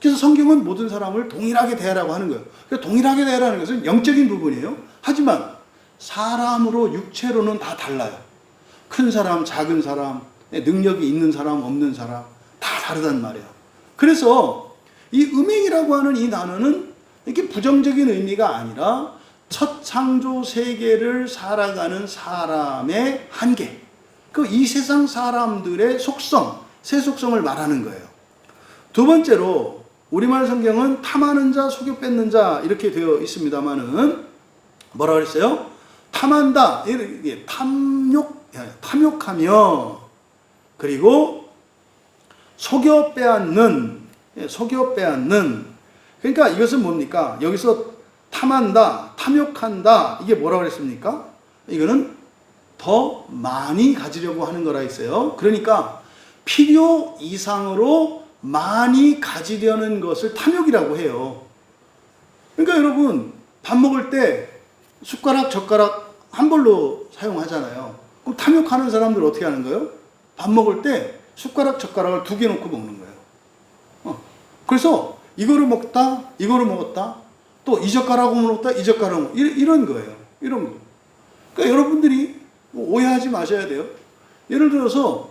그래서 성경은 모든 사람을 동일하게 대하라고 하는 거예요. 그러니까 동일하게 대하라는 것은 영적인 부분이에요. 하지만 사람으로 육체로는 다 달라요. 큰 사람, 작은 사람, 능력이 있는 사람, 없는 사람 다 다르단 말이에요. 그래서 이 음행이라고 하는 이 단어는 이렇게 부정적인 의미가 아니라 첫 창조 세계를 살아가는 사람의 한계, 그 이 세상 사람들의 속성, 새 속성을 말하는 거예요. 두 번째로 우리말 성경은 탐하는 자, 속여 뺏는 자 이렇게 되어 있습니다만은 뭐라 그랬어요? 탐한다, 탐욕하며 그리고 속여 빼앗는, 그러니까 이것은 뭡니까? 여기서 탐한다, 탐욕한다, 이게 뭐라 그랬습니까? 이거는 더 많이 가지려고 하는 거라 했어요. 그러니까 필요 이상으로 많이 가지려는 것을 탐욕이라고 해요. 그러니까 여러분 밥 먹을 때 숟가락, 젓가락 한 벌로 사용하잖아요. 그럼 탐욕하는 사람들 어떻게 하는 거예요? 밥 먹을 때 숟가락, 젓가락을 2개 놓고 먹는 거예요. 그래서 이거를 먹다, 이거를 먹었다, 또 이 젓가락을 먹었다, 이 젓가락을 이런 거예요. 이런 거. 그러니까 여러분들이 오해하지 마셔야 돼요. 예를 들어서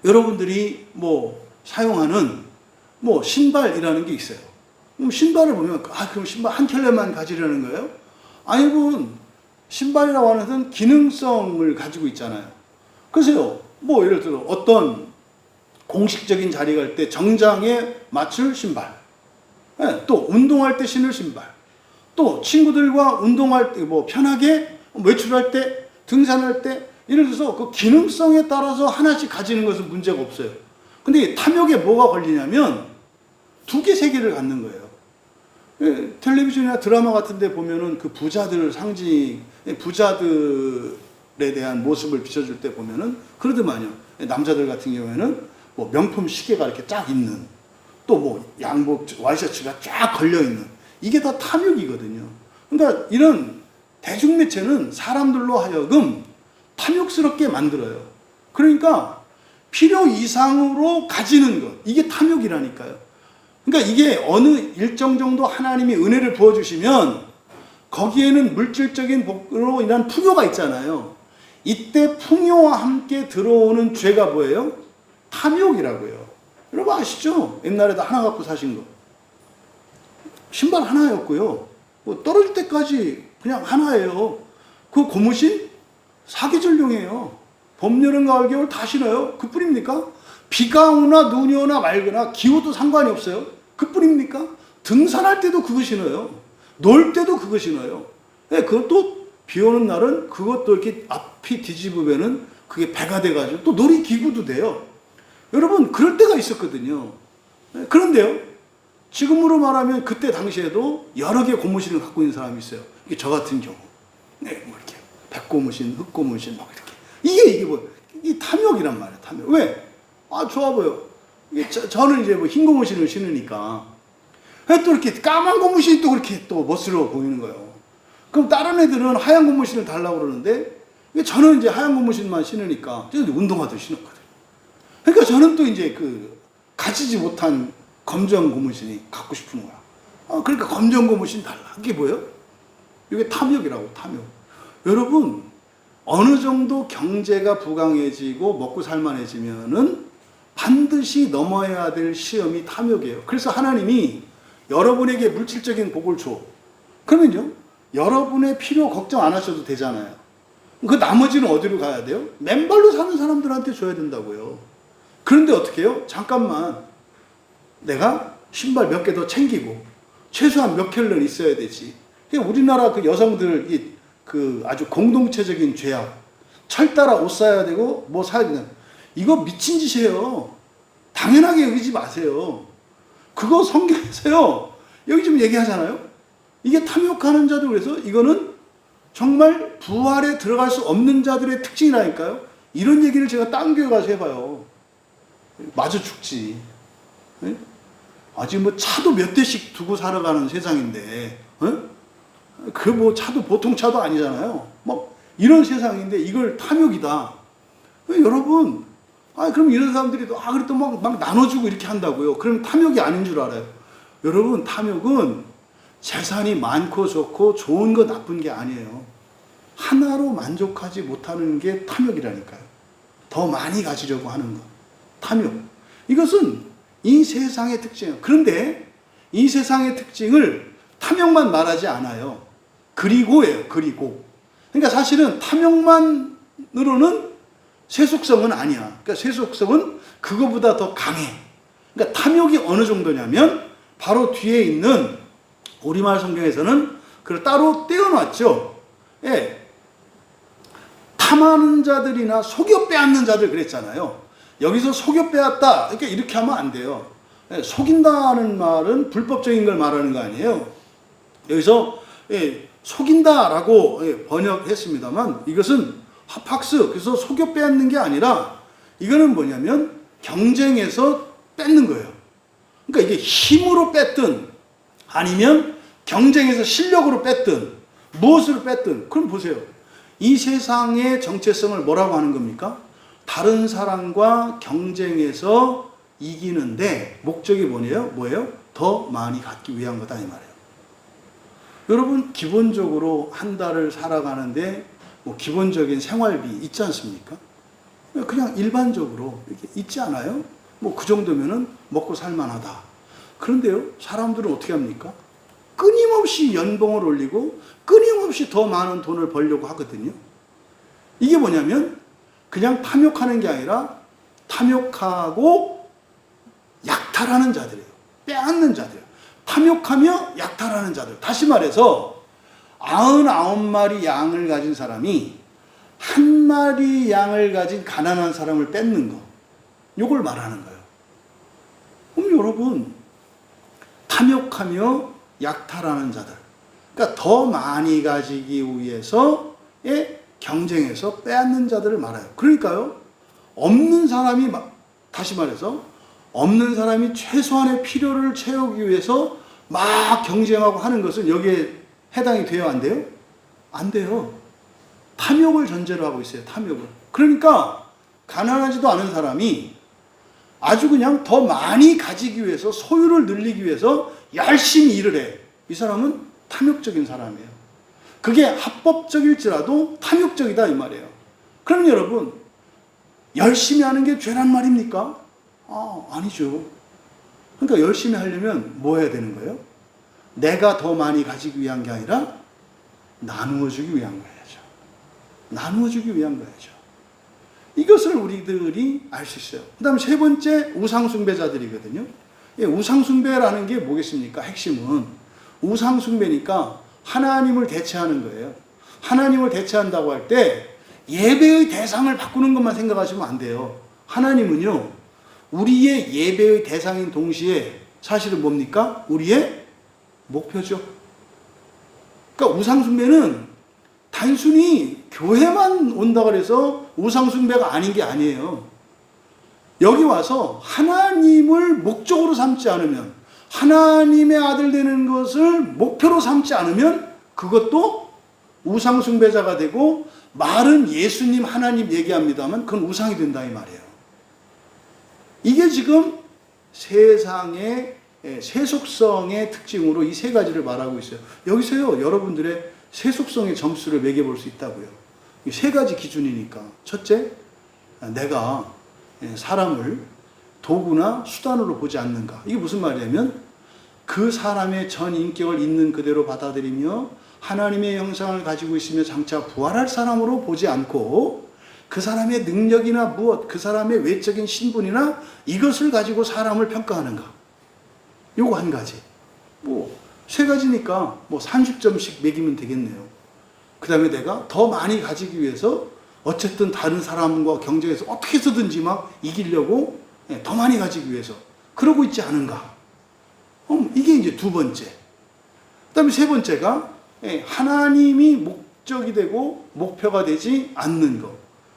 여러분들이 사용하는 신발이라는 게 있어요. 그럼 신발을 보면 그럼 신발 한 켤레만 가지려는 거예요? 아니면 신발이라고 하는 것은 기능성을 가지고 있잖아요. 그래서요, 예를 들어 어떤 공식적인 자리 갈 때 정장에 맞출 신발, 또 운동할 때 신을 신발, 또 친구들과 운동할 때 편하게 외출할 때, 등산할 때, 예를 들어서 그 기능성에 따라서 하나씩 가지는 것은 문제가 없어요. 근데 탐욕에 뭐가 걸리냐면 2개, 3개를 갖는 거예요. 텔레비전이나 드라마 같은 데 보면은 그 부자들 상징, 부자들에 대한 모습을 비춰줄 때 보면은 그러더만요. 남자들 같은 경우에는 명품 시계가 이렇게 쫙 있는, 또 양복, 와이셔츠가 쫙 걸려있는, 이게 다 탐욕이거든요. 그러니까 이런 대중매체는 사람들로 하여금 탐욕스럽게 만들어요. 그러니까 필요 이상으로 가지는 것, 이게 탐욕이라니까요. 그러니까 이게 어느 일정 정도 하나님이 은혜를 부어주시면 거기에는 물질적인 복으로 인한 풍요가 있잖아요. 이때 풍요와 함께 들어오는 죄가 뭐예요? 탐욕이라고요. 여러분 아시죠? 옛날에도 하나 갖고 사신 거. 신발 하나였고요. 떨어질 때까지 그냥 하나예요. 그 고무신 사계절용이에요. 봄, 여름, 가을, 겨울 다 신어요. 그뿐입니까? 비가 오나 눈이 오나 맑으나 기후도 상관이 없어요. 그뿐입니까? 등산할 때도 그거 신어요. 놀 때도 그거 신어요. 그것도 비 오는 날은 그것도 이렇게 앞이 뒤집으면은 그게 배가 돼가지고 또 놀이기구도 돼요. 여러분 그럴 때가 있었거든요. 그런데요, 지금으로 말하면 그때 당시에도 여러 개 고무신을 갖고 있는 사람이 있어요. 이게 저 같은 경우, 이렇게 백고무신, 흑고무신 이렇게. 이게 이 탐욕이란 말이에요. 탐욕. 왜? 좋아 보여. 저는 이제 흰 고무신을 신으니까 또 이렇게 까만 고무신이 또 그렇게 또 멋스러워 보이는 거예요. 그럼 다른 애들은 하얀 고무신을 달라고 그러는데 저는 이제 하얀 고무신만 신으니까 저는 운동화도 신었거든요. 그러니까 저는 또 이제 가지지 못한 검정 고무신이 갖고 싶은 거야. 그러니까 검정 고무신 달라. 이게 뭐예요? 이게 탐욕이라고, 탐욕. 여러분, 어느 정도 경제가 부강해지고 먹고 살만해지면은 반드시 넘어야 될 시험이 탐욕이에요. 그래서 하나님이 여러분에게 물질적인 복을 줘. 그러면요, 여러분의 필요 걱정 안 하셔도 되잖아요. 그 나머지는 어디로 가야 돼요? 맨발로 사는 사람들한테 줘야 된다고요. 그런데 어떻게 해요? 잠깐만, 내가 신발 몇 개 더 챙기고 최소한 몇 켤레는 있어야 되지. 우리나라 그 여성들 아주 공동체적인 죄악, 철 따라 옷 사야 되고 사야 되는, 이거 미친 짓이에요. 당연하게 여기지 마세요. 그거 성경에서요, 여기 좀 얘기하잖아요. 이게 탐욕하는 자들, 그래서 이거는 정말 부활에 들어갈 수 없는 자들의 특징이라니까요. 이런 얘기를 제가 딴 교회 가서 해봐요. 마저 죽지. 아직 차도 몇 대씩 두고 살아가는 세상인데, 차도 보통 차도 아니잖아요. 이런 세상인데 이걸 탐욕이다. 여러분, 그럼 이런 사람들이 그래 또 막 나눠주고 이렇게 한다고요. 그럼 탐욕이 아닌 줄 알아요. 여러분, 탐욕은 재산이 많고 좋고 좋은 거 나쁜 게 아니에요. 하나로 만족하지 못하는 게 탐욕이라니까요. 더 많이 가지려고 하는 거. 탐욕. 이것은 이 세상의 특징이에요. 그런데 이 세상의 특징을 탐욕만 말하지 않아요. 그리고예요. 그리고. 그러니까 사실은 탐욕만으로는 세속성은 아니야. 그러니까 세속성은 그거보다 더 강해. 그러니까 탐욕이 어느 정도냐면 바로 뒤에 있는 우리말 성경에서는 그걸 따로 떼어놨죠. 예. 탐하는 자들이나 속여 빼앗는 자들 그랬잖아요. 여기서 속여 빼앗다. 이렇게 하면 안 돼요. 예. 속인다는 말은 불법적인 걸 말하는 거 아니에요. 여기서 속인다라고 번역했습니다만 이것은 합학스, 그래서 속여 빼앗는 게 아니라 이거는 뭐냐면 경쟁에서 뺏는 거예요. 그러니까 이게 힘으로 뺐든 아니면 경쟁에서 실력으로 뺐든 무엇으로 뺐든 그럼 보세요. 이 세상의 정체성을 뭐라고 하는 겁니까? 다른 사람과 경쟁해서 이기는데 목적이 뭐예요? 더 많이 갖기 위한 거다 이 말이에요. 여러분 기본적으로 한 달을 살아가는데 기본적인 생활비 있지 않습니까? 그냥 일반적으로 이렇게 있지 않아요? 그 정도면은 먹고 살만하다. 그런데요, 사람들은 어떻게 합니까? 끊임없이 연봉을 올리고 끊임없이 더 많은 돈을 벌려고 하거든요. 이게 뭐냐면 그냥 탐욕하는 게 아니라 탐욕하고 약탈하는 자들이에요. 빼앗는 자들. 탐욕하며 약탈하는 자들. 다시 말해서 99마리 양을 가진 사람이 한 마리 양을 가진 가난한 사람을 뺏는 거. 이걸 말하는 거예요. 그럼 여러분, 탐욕하며 약탈하는 자들. 그러니까 더 많이 가지기 위해서의 경쟁에서 빼앗는 자들을 말해요. 그러니까요, 없는 사람이, 다시 말해서, 없는 사람이 최소한의 필요를 채우기 위해서 막 경쟁하고 하는 것은 여기에 해당이 돼요, 안 돼요? 안 돼요. 탐욕을 전제로 하고 있어요, 탐욕을. 그러니까, 가난하지도 않은 사람이 아주 그냥 더 많이 가지기 위해서, 소유를 늘리기 위해서 열심히 일을 해. 이 사람은 탐욕적인 사람이에요. 그게 합법적일지라도 탐욕적이다 이 말이에요. 그럼 여러분, 열심히 하는 게 죄란 말입니까? 아니죠. 그러니까 열심히 하려면 뭐 해야 되는 거예요? 내가 더 많이 가지기 위한 게 아니라 나누어 주기 위한 거야죠. 나누어 주기 위한 거야죠. 이것을 우리들이 알 수 있어요. 그 다음 세 번째, 우상숭배자들이거든요. 우상숭배라는 게 뭐겠습니까? 핵심은 우상숭배니까 하나님을 대체하는 거예요. 하나님을 대체한다고 할 때 예배의 대상을 바꾸는 것만 생각하시면 안 돼요. 하나님은요, 우리의 예배의 대상인 동시에 사실은 뭡니까? 우리의 목표죠. 그러니까 우상숭배는 단순히 교회만 온다고 해서 우상숭배가 아닌 게 아니에요. 여기 와서 하나님을 목적으로 삼지 않으면, 하나님의 아들 되는 것을 목표로 삼지 않으면 그것도 우상숭배자가 되고, 말은 예수님 하나님 얘기합니다만 그건 우상이 된다 이 말이에요. 이게 지금 세상의 세속성의 특징으로 이 세 가지를 말하고 있어요. 여기서요, 여러분들의 세속성의 점수를 매겨볼 수 있다고요. 이 세 가지 기준이니까. 첫째, 내가 사람을 도구나 수단으로 보지 않는가. 이게 무슨 말이냐면 그 사람의 전 인격을 있는 그대로 받아들이며 하나님의 형상을 가지고 있으며 장차 부활할 사람으로 보지 않고 그 사람의 능력이나 무엇, 그 사람의 외적인 신분이나 이것을 가지고 사람을 평가하는가. 요거 한 가지. 세 가지니까 30점씩 매기면 되겠네요. 그 다음에 내가 더 많이 가지기 위해서 어쨌든 다른 사람과 경쟁해서 어떻게 해서든지 막 이기려고 더 많이 가지기 위해서 그러고 있지 않은가. 이게 이제 두 번째. 그 다음에 세 번째가 하나님이 목적이 되고 목표가 되지 않는 것.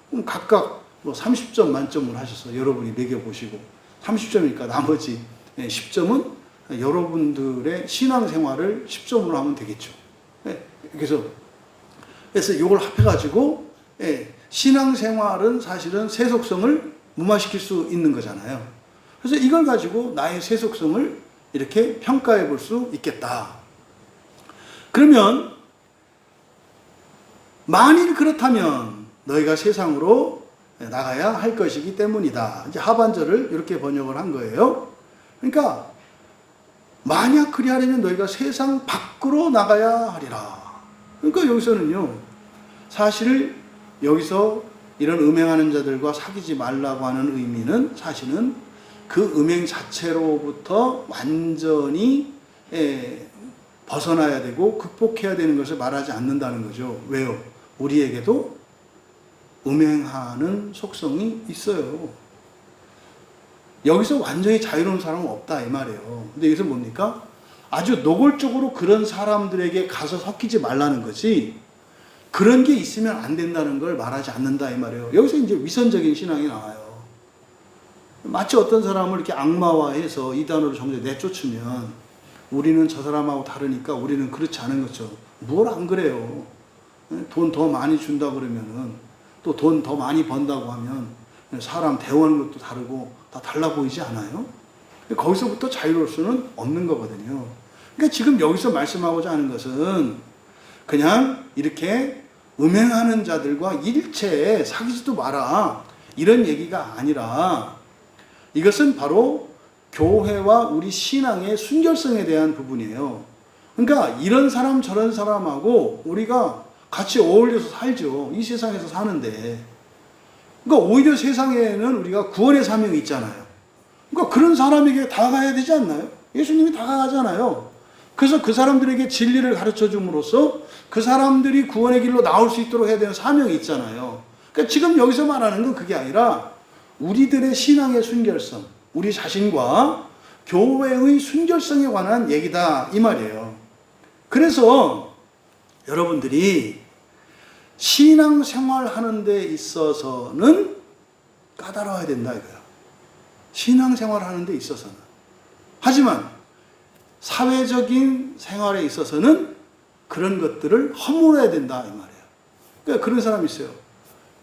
그럼 각각 30점 만점을 하셔서 여러분이 매겨보시고 30점이니까 나머지 10점은 여러분들의 신앙생활을 10점으로 하면 되겠죠. 그래서 그래서 이걸 합해가지고 신앙생활은 사실은 세속성을 무마시킬 수 있는 거잖아요. 그래서 이걸 가지고 나의 세속성을 이렇게 평가해 볼 수 있겠다. 그러면 만일 그렇다면 너희가 세상으로 나가야 할 것이기 때문이다. 이제 하반절을 이렇게 번역을 한 거예요. 그러니까 만약 그리하려면 너희가 세상 밖으로 나가야 하리라. 그러니까 여기서는요, 사실 여기서 이런 음행하는 자들과 사귀지 말라고 하는 의미는 사실은 그 음행 자체로부터 완전히 벗어나야 되고 극복해야 되는 것을 말하지 않는다는 거죠. 왜요? 우리에게도 음행하는 속성이 있어요. 여기서 완전히 자유로운 사람은 없다 이 말이에요. 근데 여기서 뭡니까? 아주 노골적으로 그런 사람들에게 가서 섞이지 말라는 거지, 그런 게 있으면 안 된다는 걸 말하지 않는다 이 말이에요. 여기서 이제 위선적인 신앙이 나와요. 마치 어떤 사람을 이렇게 악마화해서 이단으로 정죄 내쫓으면 우리는 저 사람하고 다르니까 우리는 그렇지 않은 거죠. 뭘 안 그래요. 돈 더 많이 준다 그러면은, 또 돈 더 많이 번다고 하면 사람 대우하는 것도 다르고 다 달라 보이지 않아요? 거기서부터 자유로울 수는 없는 거거든요. 그러니까 지금 여기서 말씀하고자 하는 것은 그냥 이렇게 음행하는 자들과 일체에 사귀지도 마라, 이런 얘기가 아니라, 이것은 바로 교회와 우리 신앙의 순결성에 대한 부분이에요. 그러니까 이런 사람 저런 사람하고 우리가 같이 어울려서 살죠. 이 세상에서 사는데. 그러니까 오히려 세상에는 우리가 구원의 사명이 있잖아요. 그러니까 그런 사람에게 다가가야 되지 않나요? 예수님이 다가가잖아요. 그래서 그 사람들에게 진리를 가르쳐 줌으로써 그 사람들이 구원의 길로 나올 수 있도록 해야 되는 사명이 있잖아요. 그러니까 지금 여기서 말하는 건 그게 아니라 우리들의 신앙의 순결성, 우리 자신과 교회의 순결성에 관한 얘기다 이 말이에요. 그래서 여러분들이 신앙생활 하는 데 있어서는 까다로워야 된다 이거야. 신앙생활 하는 데 있어서는. 하지만 사회적인 생활에 있어서는 그런 것들을 허물어야 된다 이 말이에요. 그러니까 그런 사람이 있어요.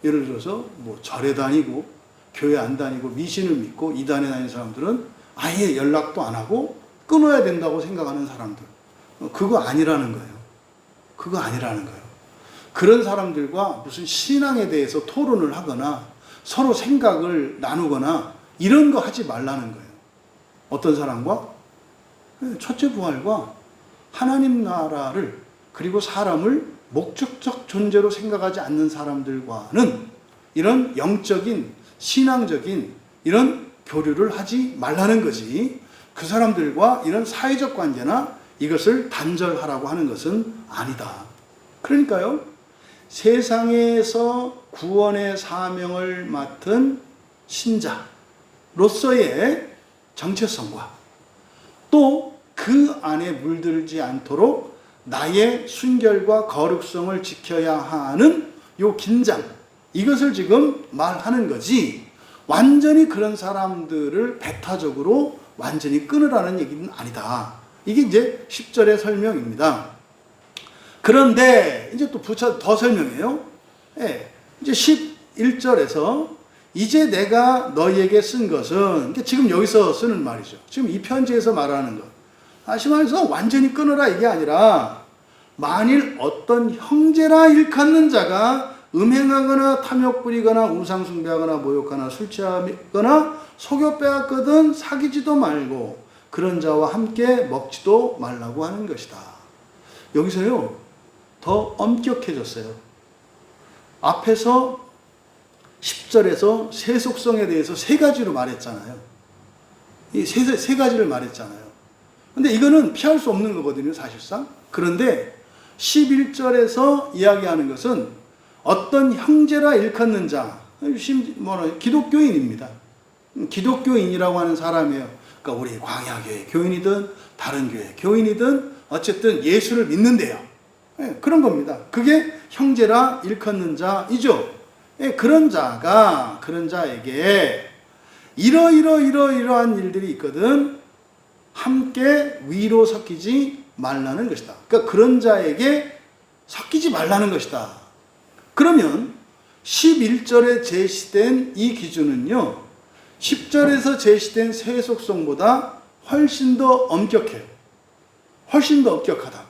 예를 들어서 뭐 절에 다니고 교회 안 다니고 미신을 믿고 이단에 다니는 사람들은 아예 연락도 안 하고 끊어야 된다고 생각하는 사람들. 그거 아니라는 거예요. 그거 아니라는 거예요. 그런 사람들과 무슨 신앙에 대해서 토론을 하거나 서로 생각을 나누거나 이런 거 하지 말라는 거예요. 어떤 사람과? 첫째 부활과 하나님 나라를 그리고 사람을 목적적 존재로 생각하지 않는 사람들과는 이런 영적인 신앙적인 이런 교류를 하지 말라는 거지, 그 사람들과 이런 사회적 관계나 이것을 단절하라고 하는 것은 아니다. 그러니까요, 세상에서 구원의 사명을 맡은 신자로서의 정체성과 또 그 안에 물들지 않도록 나의 순결과 거룩성을 지켜야 하는 요 긴장, 이것을 지금 말하는 거지, 완전히 그런 사람들을 배타적으로 완전히 끊으라는 얘기는 아니다. 이게 이제 10절의 설명입니다. 그런데 이제 또 더 설명해요. 이제 11절에서 이제 내가 너희에게 쓴 것은, 지금 여기서 쓰는 말이죠. 지금 이 편지에서 말하는 것. 다시 말해서 완전히 끊으라 이게 아니라, 만일 어떤 형제라 일컫는 자가 음행하거나 탐욕 부리거나 우상 숭배하거나 모욕하나 술 취하거나 속여 빼앗거든 사귀지도 말고 그런 자와 함께 먹지도 말라고 하는 것이다. 여기서요 더 엄격해졌어요. 앞에서 10절에서 세속성에 대해서 세 가지로 말했잖아요. 이 세 가지를 말했잖아요. 근데 이거는 피할 수 없는 거거든요, 사실상. 그런데 11절에서 이야기하는 것은 어떤 형제라 일컫는 자, 기독교인입니다. 기독교인이라고 하는 사람이에요. 그러니까 우리 광야교회 교인이든 다른 교회 교인이든 어쨌든 예수를 믿는데요. 그런 겁니다. 그게 형제라 일컫는 자이죠. 그런 자에게 이러이러한 일들이 있거든 함께 위로 섞이지 말라는 것이다. 그러니까 그런 자에게 섞이지 말라는 것이다. 그러면 11절에 제시된 이 기준은요, 10절에서 제시된 세속성보다 훨씬 더 엄격해요. 훨씬 더 엄격하다고.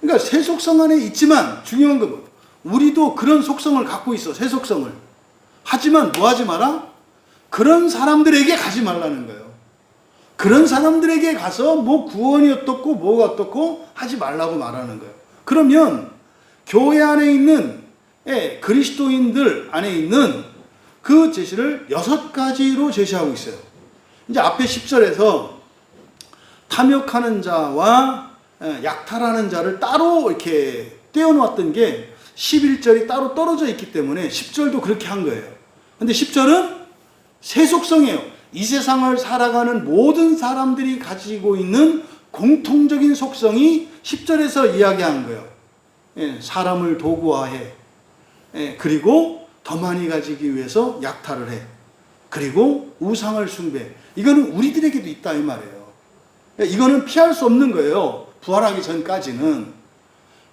그러니까 세속성 안에 있지만 중요한 건 뭐? 우리도 그런 속성을 갖고 있어, 세속성을. 하지만 뭐 하지 마라? 그런 사람들에게 가지 말라는 거예요. 그런 사람들에게 가서 뭐 구원이 어떻고 뭐가 어떻고 하지 말라고 말하는 거예요. 그러면 교회 안에 있는 그리스도인들 안에 있는 그 제시를 6가지로 제시하고 있어요. 이제 앞에 10절에서 탐욕하는 자와 약탈하는 자를 따로 이렇게 떼어놓았던 게 11절이 따로 떨어져 있기 때문에 10절도 그렇게 한 거예요. 근데 10절은 세속성이에요. 이 세상을 살아가는 모든 사람들이 가지고 있는 공통적인 속성이 10절에서 이야기한 거예요. 사람을 도구화해. 그리고 더 많이 가지기 위해서 약탈을 해. 그리고 우상을 숭배. 이거는 우리들에게도 있다 이 말이에요. 이거는 피할 수 없는 거예요. 부활하기 전까지는.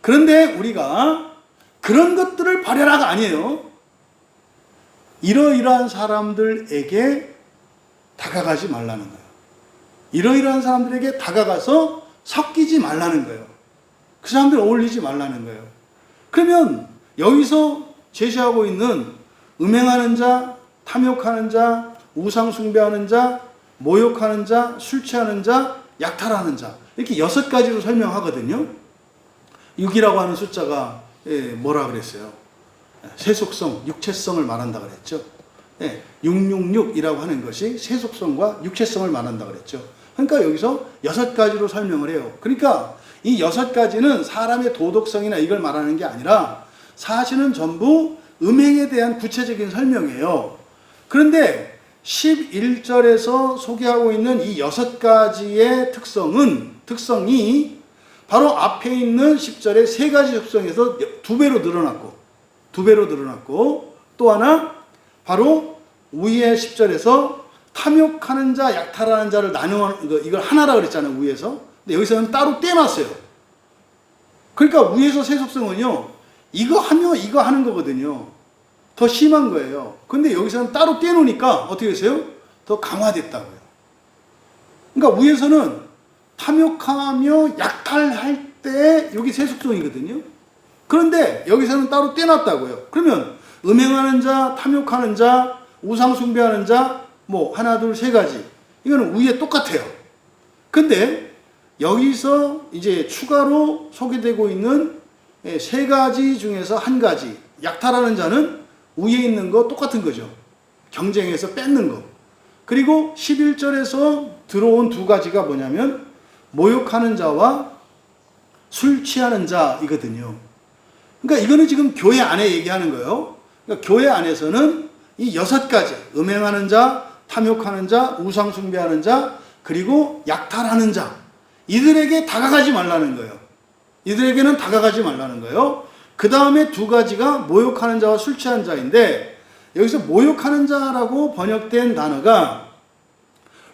그런데 우리가 그런 것들을 버려라가 아니에요. 이러이러한 사람들에게 다가가지 말라는 거예요. 이러이러한 사람들에게 다가가서 섞이지 말라는 거예요. 그 사람들 어울리지 말라는 거예요. 그러면 여기서 제시하고 있는 음행하는 자, 탐욕하는 자, 우상 숭배하는 자, 모욕하는 자, 술 취하는 자, 약탈하는 자, 이렇게 6가지로 설명하거든요. 6이라고 하는 숫자가 뭐라 그랬어요? 세속성, 육체성을 말한다 그랬죠. 666이라고 하는 것이 세속성과 육체성을 말한다 그랬죠. 그러니까 여기서 6가지로 설명을 해요. 그러니까 이 6가지는 사람의 도덕성이나 이걸 말하는 게 아니라 사실은 전부 음행에 대한 구체적인 설명이에요. 그런데 11절에서 소개하고 있는 이 6가지의 특성이 바로 앞에 있는 10절의 3가지 속성에서 2배로 늘어났고 또 하나 바로 위에 10절에서 탐욕하는 자, 약탈하는 자를 나누는 이걸 하나라 그랬잖아요, 위에서. 근데 여기서는 따로 떼놨어요. 그러니까 위에서 세 속성은요, 이거 하면 이거 하는 거거든요. 더 심한 거예요. 근데 여기서는 따로 떼놓으니까 어떻게 되세요? 더 강화됐다고요. 그러니까 위에서는 탐욕하며 약탈할 때 여기 세 속성이거든요. 그런데 여기서는 따로 떼놨다고요. 그러면 음행하는 자, 탐욕하는 자, 우상 숭배하는 자, 뭐 하나, 둘, 3가지. 이거는 위에 똑같아요. 근데 여기서 이제 추가로 소개되고 있는 3가지 중에서 한 가지, 약탈하는 자는 위에 있는 거 똑같은 거죠. 경쟁에서 뺏는 거. 그리고 11절에서 들어온 2가지가 뭐냐면 모욕하는 자와 술 취하는 자이거든요. 그러니까 이거는 지금 교회 안에 얘기하는 거예요. 그러니까 교회 안에서는 이 6가지, 음행하는 자, 탐욕하는 자, 우상 숭배하는 자, 그리고 약탈하는 자, 이들에게 다가가지 말라는 거예요. 이들에게는 다가가지 말라는 거예요. 그 다음에 2가지가 모욕하는 자와 술 취하는 자인데, 여기서 모욕하는 자라고 번역된 단어가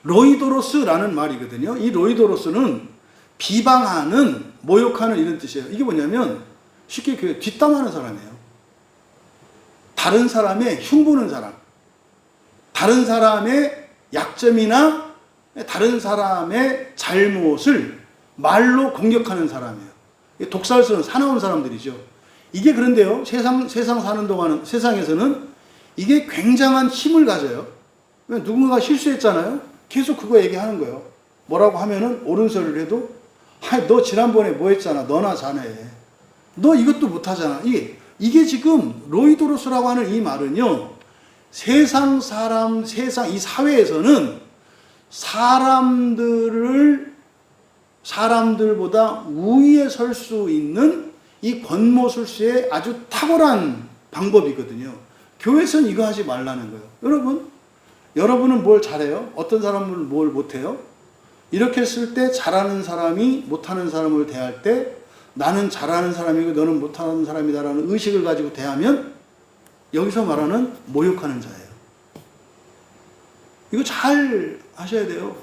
로이도로스라는 말이거든요. 이 로이도로스는 비방하는, 모욕하는 이런 뜻이에요. 이게 뭐냐면 쉽게 그 뒷담하는 사람이에요. 다른 사람의 흉보는 사람, 다른 사람의 약점이나 다른 사람의 잘못을 말로 공격하는 사람이에요. 독살스러운 사나운 사람들이죠. 이게 그런데요, 세상 사는 동안은, 세상에서는 이게 굉장한 힘을 가져요. 누군가가 실수했잖아요. 계속 그거 얘기하는 거예요. 뭐라고 하면은 옳은 소리를 해도, 너 지난번에 뭐 했잖아. 너나 자네. 너 이것도 못하잖아. 이게 지금 로이도로스라고 하는 이 말은요, 세상 이 사회에서는 사람들보다 우위에 설 수 있는 이 권모술수의 아주 탁월한 방법이거든요. 교회에서는 이거 하지 말라는 거예요. 여러분은 뭘 잘해요? 어떤 사람은 뭘 못해요? 이렇게 했을 때 잘하는 사람이 못하는 사람을 대할 때 나는 잘하는 사람이고 너는 못하는 사람이다라는 의식을 가지고 대하면 여기서 말하는 모욕하는 자예요. 이거 잘 하셔야 돼요.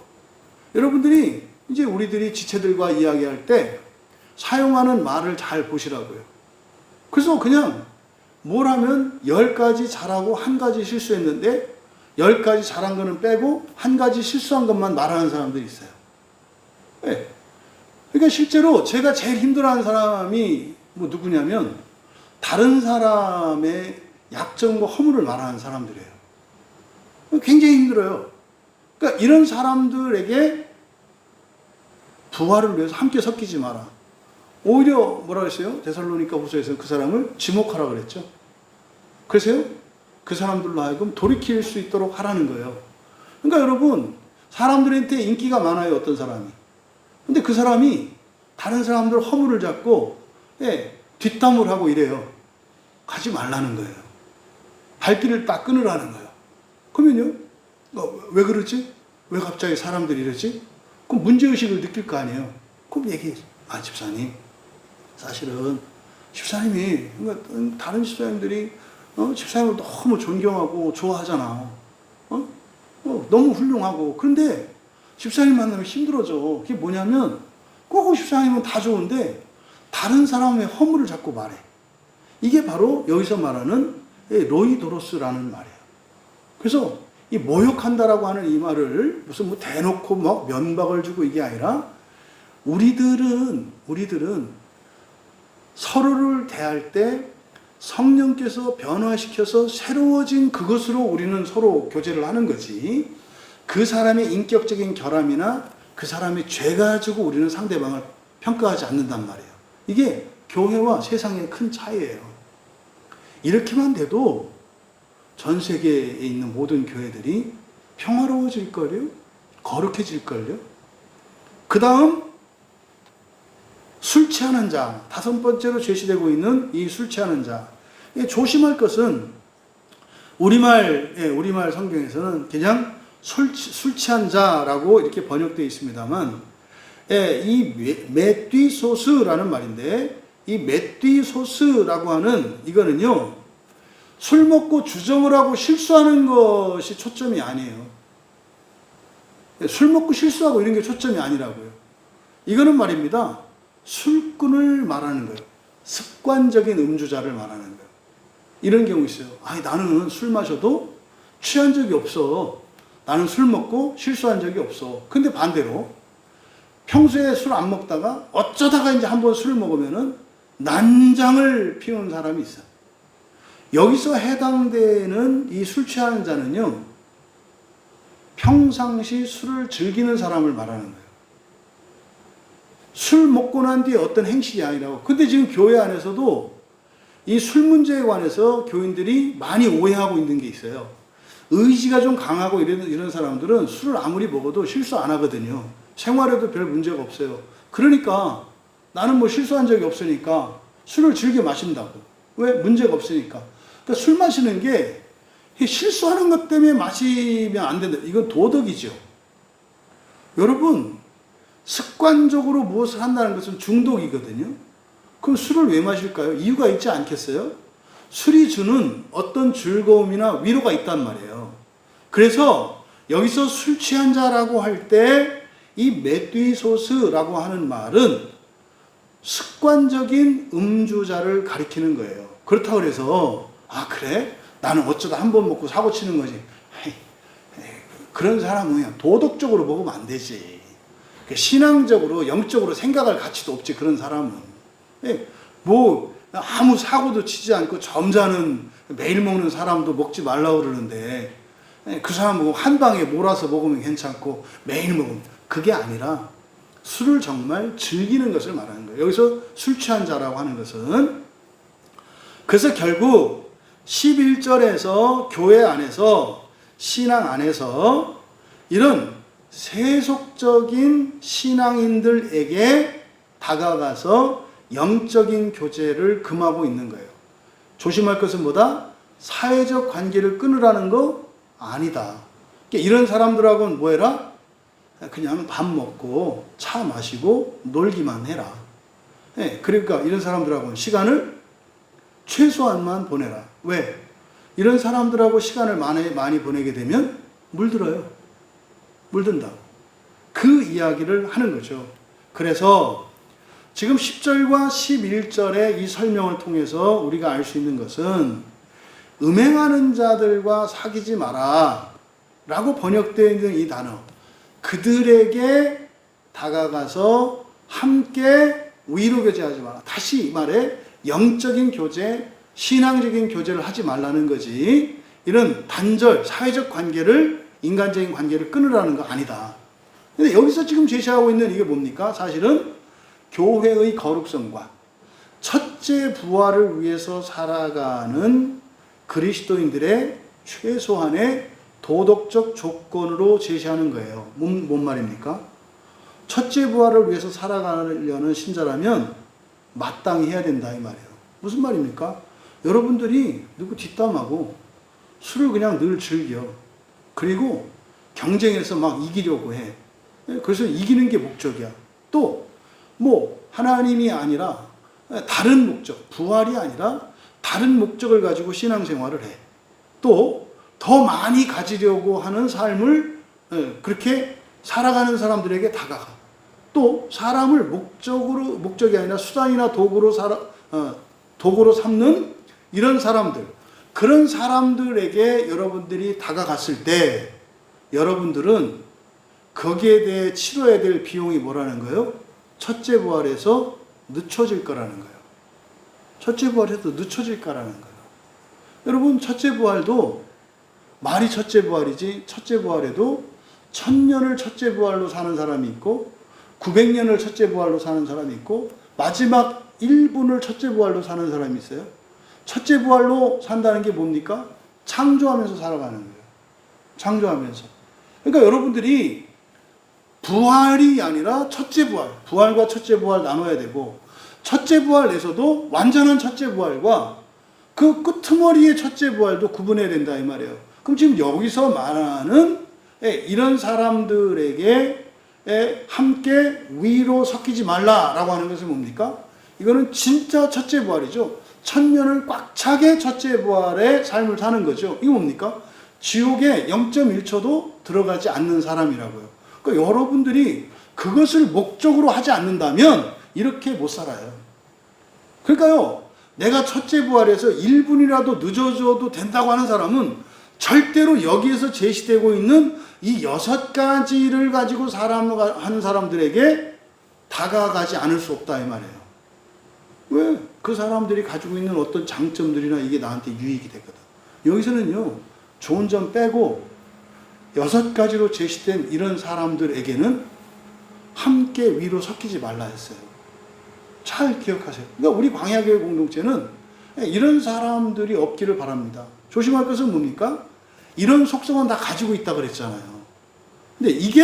여러분들이 이제 우리들이 지체들과 이야기할 때 사용하는 말을 잘 보시라고요. 그래서 그냥 뭘 하면 10가지 잘하고 1가지 실수했는데 10가지 잘한 거는 빼고 1가지 실수한 것만 말하는 사람들이 있어요. 네. 그러니까 실제로 제가 제일 힘들어하는 사람이 뭐 누구냐면 다른 사람의 약점과 허물을 말하는 사람들이에요. 굉장히 힘들어요. 그러니까 이런 사람들에게 부활을 위해서 함께 섞이지 마라. 오히려 뭐라 그랬어요? 데살로니가 후서에서는 그 사람을 지목하라 그랬죠. 그래서요, 그 사람들로 하여금 돌이킬 수 있도록 하라는 거예요. 그러니까 여러분, 사람들한테 인기가 많아요, 어떤 사람이. 근데 그 사람이 다른 사람들 허물을 잡고, 뒷담을 하고 이래요. 가지 말라는 거예요. 발길을 딱 끊으라는 거예요. 그러면요, 왜 그러지? 왜 갑자기 사람들이 이러지? 그럼 문제의식을 느낄 거 아니에요. 그럼 얘기해. 집사님. 사실은 집사님이, 그러니까 다른 집사님들이 집사님을 너무 존경하고 좋아하잖아. 너무 훌륭하고. 그런데 집사님 만나면 힘들어져. 그게 뭐냐면 꼭 집사님은 다 좋은데 다른 사람의 허물을 자꾸 말해. 이게 바로 여기서 말하는 로이도로스라는 말이에요. 그래서 이 모욕한다라고 하는 이 말을 무슨 뭐 대놓고 막 면박을 주고 이게 아니라 우리들은 서로를 대할 때 성령께서 변화시켜서 새로워진 그것으로 우리는 서로 교제를 하는 거지. 그 사람의 인격적인 결함이나 그 사람의 죄 가지고 우리는 상대방을 평가하지 않는단 말이에요. 이게 교회와 세상의 큰 차이예요. 이렇게만 돼도 전 세계에 있는 모든 교회들이 평화로워질걸요? 거룩해질걸요? 그 다음 술 취하는 자, 5번째로 제시되고 있는 이 술 취하는 자. 조심할 것은 우리말 성경에서는 그냥 술 취한 자라고 이렇게 번역되어 있습니다만, 이 메띠소스라는 말인데, 이 메띠소스라고 하는 이거는요, 술 먹고 주정을 하고 실수하는 것이 초점이 아니에요. 술 먹고 실수하고 이런 게 초점이 아니라고요. 이거는 말입니다. 술꾼을 말하는 거예요. 습관적인 음주자를 말하는 거예요. 이런 경우 있어요. 나는 술 마셔도 취한 적이 없어. 나는 술 먹고 실수한 적이 없어. 근데 반대로 평소에 술 안 먹다가 어쩌다가 이제 한번 술을 먹으면은 난장을 피우는 사람이 있어요. 여기서 해당되는 이 술 취하는 자는요, 평상시 술을 즐기는 사람을 말하는 거예요. 술 먹고 난 뒤에 어떤 행실이 아니라고. 근데 지금 교회 안에서도 이 술 문제에 관해서 교인들이 많이 오해하고 있는 게 있어요. 의지가 좀 강하고 이런 사람들은 술을 아무리 먹어도 실수 안 하거든요. 생활에도 별 문제가 없어요. 그러니까 나는 뭐 실수한 적이 없으니까 술을 즐겨 마신다고. 왜? 문제가 없으니까. 그러니까 술 마시는 게 실수하는 것 때문에 마시면 안 된다. 이건 도덕이죠. 여러분, 습관적으로 무엇을 한다는 것은 중독이거든요. 그럼 술을 왜 마실까요? 이유가 있지 않겠어요? 술이 주는 어떤 즐거움이나 위로가 있단 말이에요. 그래서 여기서 술 취한 자라고 할 때 이 메띠소스라고 하는 말은 습관적인 음주자를 가리키는 거예요. 그렇다고 해서 그래? 나는 어쩌다 한 번 먹고 사고 치는 거지. 그런 사람은 그냥 도덕적으로 먹으면 안 되지. 신앙적으로 영적으로 생각할 가치도 없지. 그런 사람은 뭐 아무 사고도 치지 않고 점잖은 매일 먹는 사람도 먹지 말라고 그러는데 그 사람은 한 방에 몰아서 먹으면 괜찮고 매일 먹으면, 그게 아니라 술을 정말 즐기는 것을 말하는 거예요. 여기서 술 취한 자라고 하는 것은, 그래서 결국 11절에서 교회 안에서 신앙 안에서 이런 세속적인 신앙인들에게 다가가서 영적인 교제를 금하고 있는 거예요. 조심할 것은 뭐다? 사회적 관계를 끊으라는 거 아니다. 그러니까 이런 사람들하고는 뭐 해라? 그냥 밥 먹고 차 마시고 놀기만 해라. 그러니까 이런 사람들하고는 시간을 최소한만 보내라. 왜? 이런 사람들하고 시간을 많이 보내게 되면 물들어요. 물든다고. 그 이야기를 하는 거죠. 그래서 지금 10절과 11절의 이 설명을 통해서 우리가 알 수 있는 것은 음행하는 자들과 사귀지 마라 라고 번역되어 있는 이 단어, 그들에게 다가가서 함께 위로 교제하지 마라. 다시 말해 영적인 교제, 신앙적인 교제를 하지 말라는 거지, 이런 단절, 사회적 관계를, 인간적인 관계를 끊으라는 거 아니다. 근데 여기서 지금 제시하고 있는 이게 뭡니까? 사실은 교회의 거룩성과 첫째 부활을 위해서 살아가는 그리스도인들의 최소한의 도덕적 조건으로 제시하는 거예요. 뭔 말입니까? 첫째 부활을 위해서 살아가려는 신자라면 마땅히 해야 된다 이 말이에요. 무슨 말입니까? 여러분들이 누구 뒷담하고 술을 그냥 늘 즐겨. 그리고 경쟁해서 막 이기려고 해. 그래서 이기는 게 목적이야. 또 하나님이 아니라 다른 목적, 부활이 아니라 다른 목적을 가지고 신앙생활을 해. 또 더 많이 가지려고 하는 삶을 그렇게 살아가는 사람들에게 다가가. 또 사람을 목적이 아니라 수단이나 도구로 삼는 이런 사람들, 그런 사람들에게 여러분들이 다가갔을 때 여러분들은 거기에 대해 치러야 될 비용이 뭐라는 거예요? 첫째 부활에서 늦춰질 거라는 거예요. 첫째 부활에서 늦춰질 거라는 거예요. 여러분, 첫째 부활도 말이 첫째 부활이지, 첫째 부활에도 1000년을 첫째 부활로 사는 사람이 있고 900년을 첫째 부활로 사는 사람이 있고 마지막 1분을 첫째 부활로 사는 사람이 있어요. 첫째 부활로 산다는 게 뭡니까? 창조하면서 살아가는 거예요. 창조하면서. 그러니까 여러분들이 부활이 아니라 첫째 부활, 부활과 첫째 부활 나눠야 되고, 첫째 부활에서도 완전한 첫째 부활과 그 끄트머리의 첫째 부활도 구분해야 된다 이 말이에요. 그럼 지금 여기서 말하는 이런 사람들에게 함께 위로 섞이지 말라라고 하는 것은 뭡니까? 이거는 진짜 첫째 부활이죠. 1000년을 꽉 차게 첫째 부활의 삶을 사는 거죠. 이거 뭡니까? 지옥에 0.1초도 들어가지 않는 사람이라고요. 그러니까 여러분들이 그것을 목적으로 하지 않는다면 이렇게 못 살아요. 그러니까요, 내가 첫째 부활에서 1분이라도 늦어져도 된다고 하는 사람은 절대로 여기에서 제시되고 있는 이 6가지를 가지고 하는 사람들에게 다가가지 않을 수 없다 이 말이에요. 왜? 그 사람들이 가지고 있는 어떤 장점들이나 이게 나한테 유익이 되거든. 여기서는요, 좋은 점 빼고 6가지로 제시된 이런 사람들에게는 함께 위로 섞이지 말라 했어요. 잘 기억하세요. 그러니까 우리 광야교회 공동체는 이런 사람들이 없기를 바랍니다. 조심할 것은 뭡니까? 이런 속성은 다 가지고 있다 그랬잖아요. 근데 이게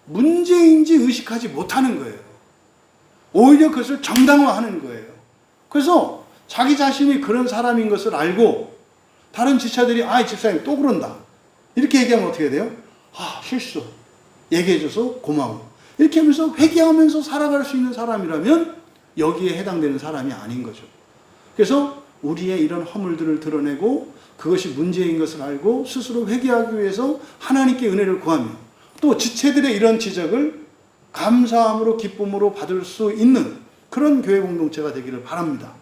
문제인지 의식하지 못하는 거예요. 오히려 그것을 정당화하는 거예요. 그래서 자기 자신이 그런 사람인 것을 알고 다른 지체들이 집사님 또 그런다 이렇게 얘기하면 어떻게 돼요? 실수 얘기해줘서 고마워 이렇게 하면서 회개하면서 살아갈 수 있는 사람이라면 여기에 해당되는 사람이 아닌 거죠. 그래서 우리의 이런 허물들을 드러내고 그것이 문제인 것을 알고 스스로 회개하기 위해서 하나님께 은혜를 구하며 또 지체들의 이런 지적을 감사함으로 기쁨으로 받을 수 있는 그런 교회 공동체가 되기를 바랍니다.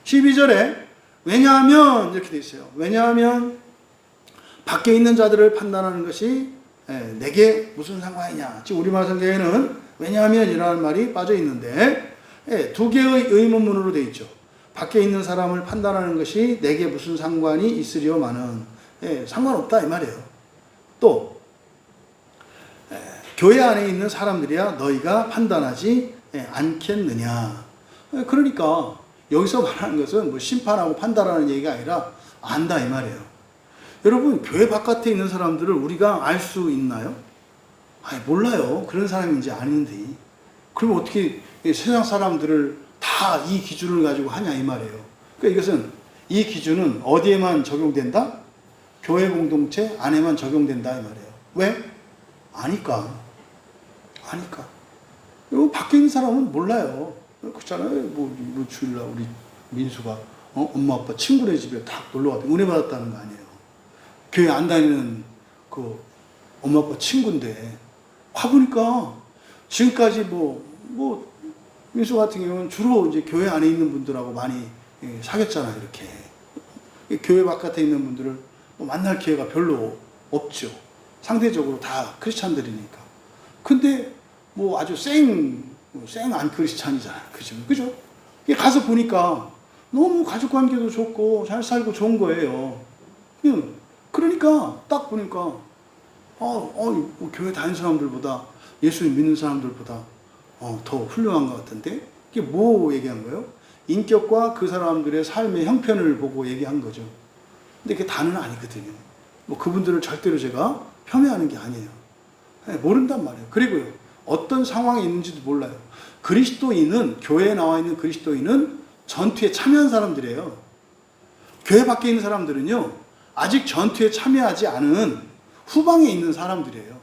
12절에 왜냐하면 이렇게 되어 있어요. 왜냐하면 밖에 있는 자들을 판단하는 것이 내게 무슨 상관이냐. 지금 우리말 성경에는 왜냐하면이라는 말이 빠져 있는데 2개의 의문문으로 되어 있죠. 밖에 있는 사람을 판단하는 것이 내게 무슨 상관이 있으리요마는 상관없다 이 말이에요. 또 교회 안에 있는 사람들이야 너희가 판단하지 않겠느냐. 그러니까 여기서 말하는 것은 심판하고 판단하는 얘기가 아니라 안다 이 말이에요. 여러분, 교회 바깥에 있는 사람들을 우리가 알 수 있나요? 몰라요. 그런 사람인지 아닌데. 그럼 어떻게 세상 사람들을 다 이 기준을 가지고 하냐 이 말이에요. 그러니까 이것은 이 기준은 어디에만 적용된다? 교회 공동체 안에만 적용된다 이 말이에요. 왜? 아니까. 밖에 있는 사람은 몰라요. 그렇잖아요. 뭐 주일날 우리 민수가 엄마 아빠 친구네 집에 딱 놀러 갔다 은혜 받았다는 거 아니에요. 교회 안 다니는 그 엄마 아빠 친구인데 와보니까 지금까지 민수 같은 경우는 주로 이제 교회 안에 있는 분들하고 많이 사귀었잖아요, 이렇게. 교회 바깥에 있는 분들을 뭐 만날 기회가 별로 없죠. 상대적으로 다 크리스찬들이니까. 근데 뭐 아주 생 안 크리스찬이잖아요. 그죠? 가서 보니까 너무 가족 관계도 좋고 잘 살고 좋은 거예요. 그러니까 딱 보니까 교회 다니는 사람들보다 예수님 믿는 사람들보다 더 훌륭한 것 같은데, 이게 뭐 얘기한 거예요? 인격과 그 사람들의 삶의 형편을 보고 얘기한 거죠. 근데 그게 다는 아니거든요. 뭐 그분들을 절대로 제가 폄훼하는 게 아니에요. 모른단 말이에요. 그리고요, 어떤 상황에 있는지도 몰라요. 그리스도인은, 교회에 나와 있는 그리스도인은 전투에 참여한 사람들이에요. 교회 밖에 있는 사람들은요, 아직 전투에 참여하지 않은 후방에 있는 사람들이에요.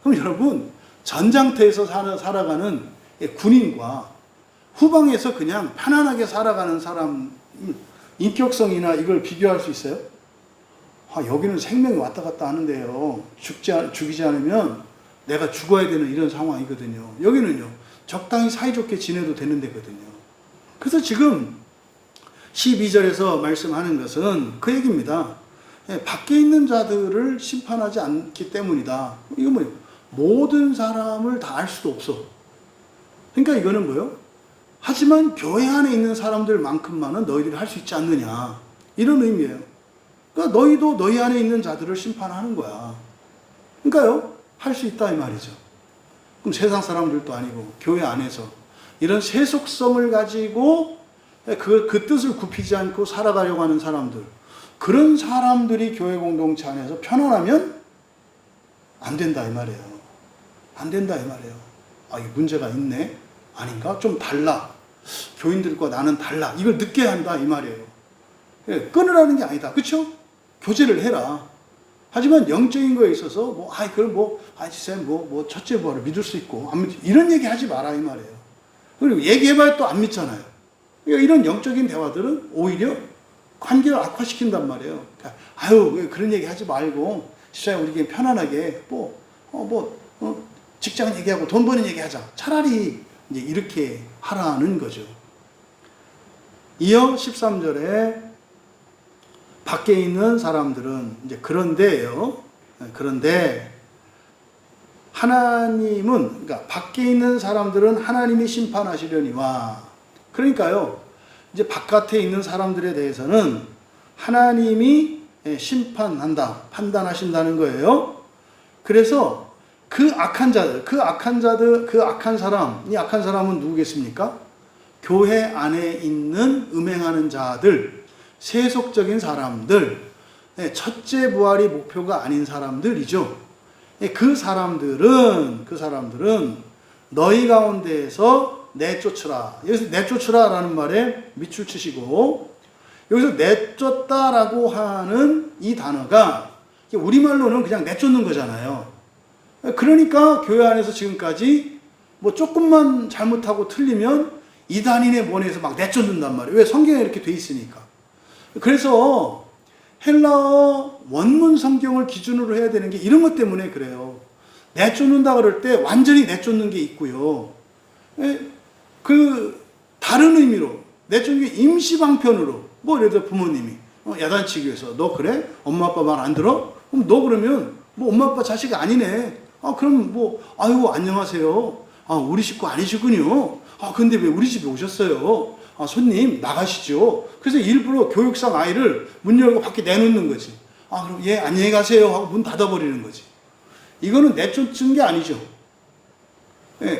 그럼 여러분, 전장터에서 살아가는 군인과 후방에서 그냥 편안하게 살아가는 사람, 인격성이나 이걸 비교할 수 있어요? 여기는 생명이 왔다 갔다 하는데요, 죽이지 않으면 내가 죽어야 되는 이런 상황이거든요. 여기는요, 적당히 사이좋게 지내도 되는 데거든요. 그래서 지금 12절에서 말씀하는 것은 그 얘기입니다. 밖에 있는 자들을 심판하지 않기 때문이다. 이거 뭐예요? 모든 사람을 다 알 수도 없어. 그러니까 이거는 뭐예요? 하지만 교회 안에 있는 사람들만큼만은 너희들이 할 수 있지 않느냐, 이런 의미예요. 그러니까 너희도 너희 안에 있는 자들을 심판하는 거야. 그러니까요, 할 수 있다 이 말이죠. 그럼 세상 사람들도 아니고 교회 안에서 이런 세속성을 가지고 그 뜻을 굽히지 않고 살아가려고 하는 사람들, 그런 사람들이 교회 공동체 안에서 편안하면 안 된다 이 말이에요. 안 된다 이 말이에요. 이게 문제가 있네? 아닌가? 좀 달라. 교인들과 나는 달라. 이걸 느껴야 한다 이 말이에요. 끊으라는 게 아니다. 그렇죠? 교제를 해라. 하지만 영적인 거에 있어서 첫째 부활을 믿을 수 있고 안 이런 얘기 하지 마라 이 말이에요. 그리고 얘기해봐야 또 안 믿잖아요. 그러니까 이런 영적인 대화들은 오히려 관계를 악화시킨단 말이에요. 그러니까, 그런 얘기 하지 말고 진짜 우리 그냥 편안하게 직장 얘기하고 돈 버는 얘기 하자. 차라리 이제 이렇게 하라는 거죠. 이어 13절에 밖에 있는 사람들은 이제 그런데요. 그런데 하나님은, 그러니까 밖에 있는 사람들은 하나님이 심판하시려니와, 그러니까요, 이제 바깥에 있는 사람들에 대해서는 하나님이 심판한다, 판단하신다는 거예요. 그래서 그 악한 사람은 누구겠습니까? 교회 안에 있는 음행하는 자들, 세속적인 사람들, 첫째 부활이 목표가 아닌 사람들이죠. 그 사람들은 너희 가운데에서 내쫓으라. 여기서 내쫓으라라는 말에 밑줄 치시고, 여기서 내쫓다라고 하는 이 단어가 우리말로는 그냥 내쫓는 거잖아요. 그러니까 교회 안에서 지금까지 조금만 잘못하고 틀리면 이단인의 문에서 막 내쫓는단 말이에요. 왜? 성경에 이렇게 돼 있으니까. 그래서 헬라어 원문 성경을 기준으로 해야 되는 게 이런 것 때문에 그래요. 내쫓는다 그럴 때 완전히 내쫓는 게 있고요. 그 다른 의미로 내쫓는 게 임시방편으로, 예를 들어 부모님이 야단치기 위해서 너 그래? 엄마 아빠 말 안 들어? 그럼 너 그러면 엄마 아빠 자식이 아니네. 그럼 안녕하세요. 우리 식구 아니시군요. 근데 왜 우리 집에 오셨어요? 손님 나가시죠. 그래서 일부러 교육상 아이를 문 열고 밖에 내놓는 거지. 그럼 예 안녕히 가세요 하고 문 닫아버리는 거지. 이거는 내쫓은 게 아니죠.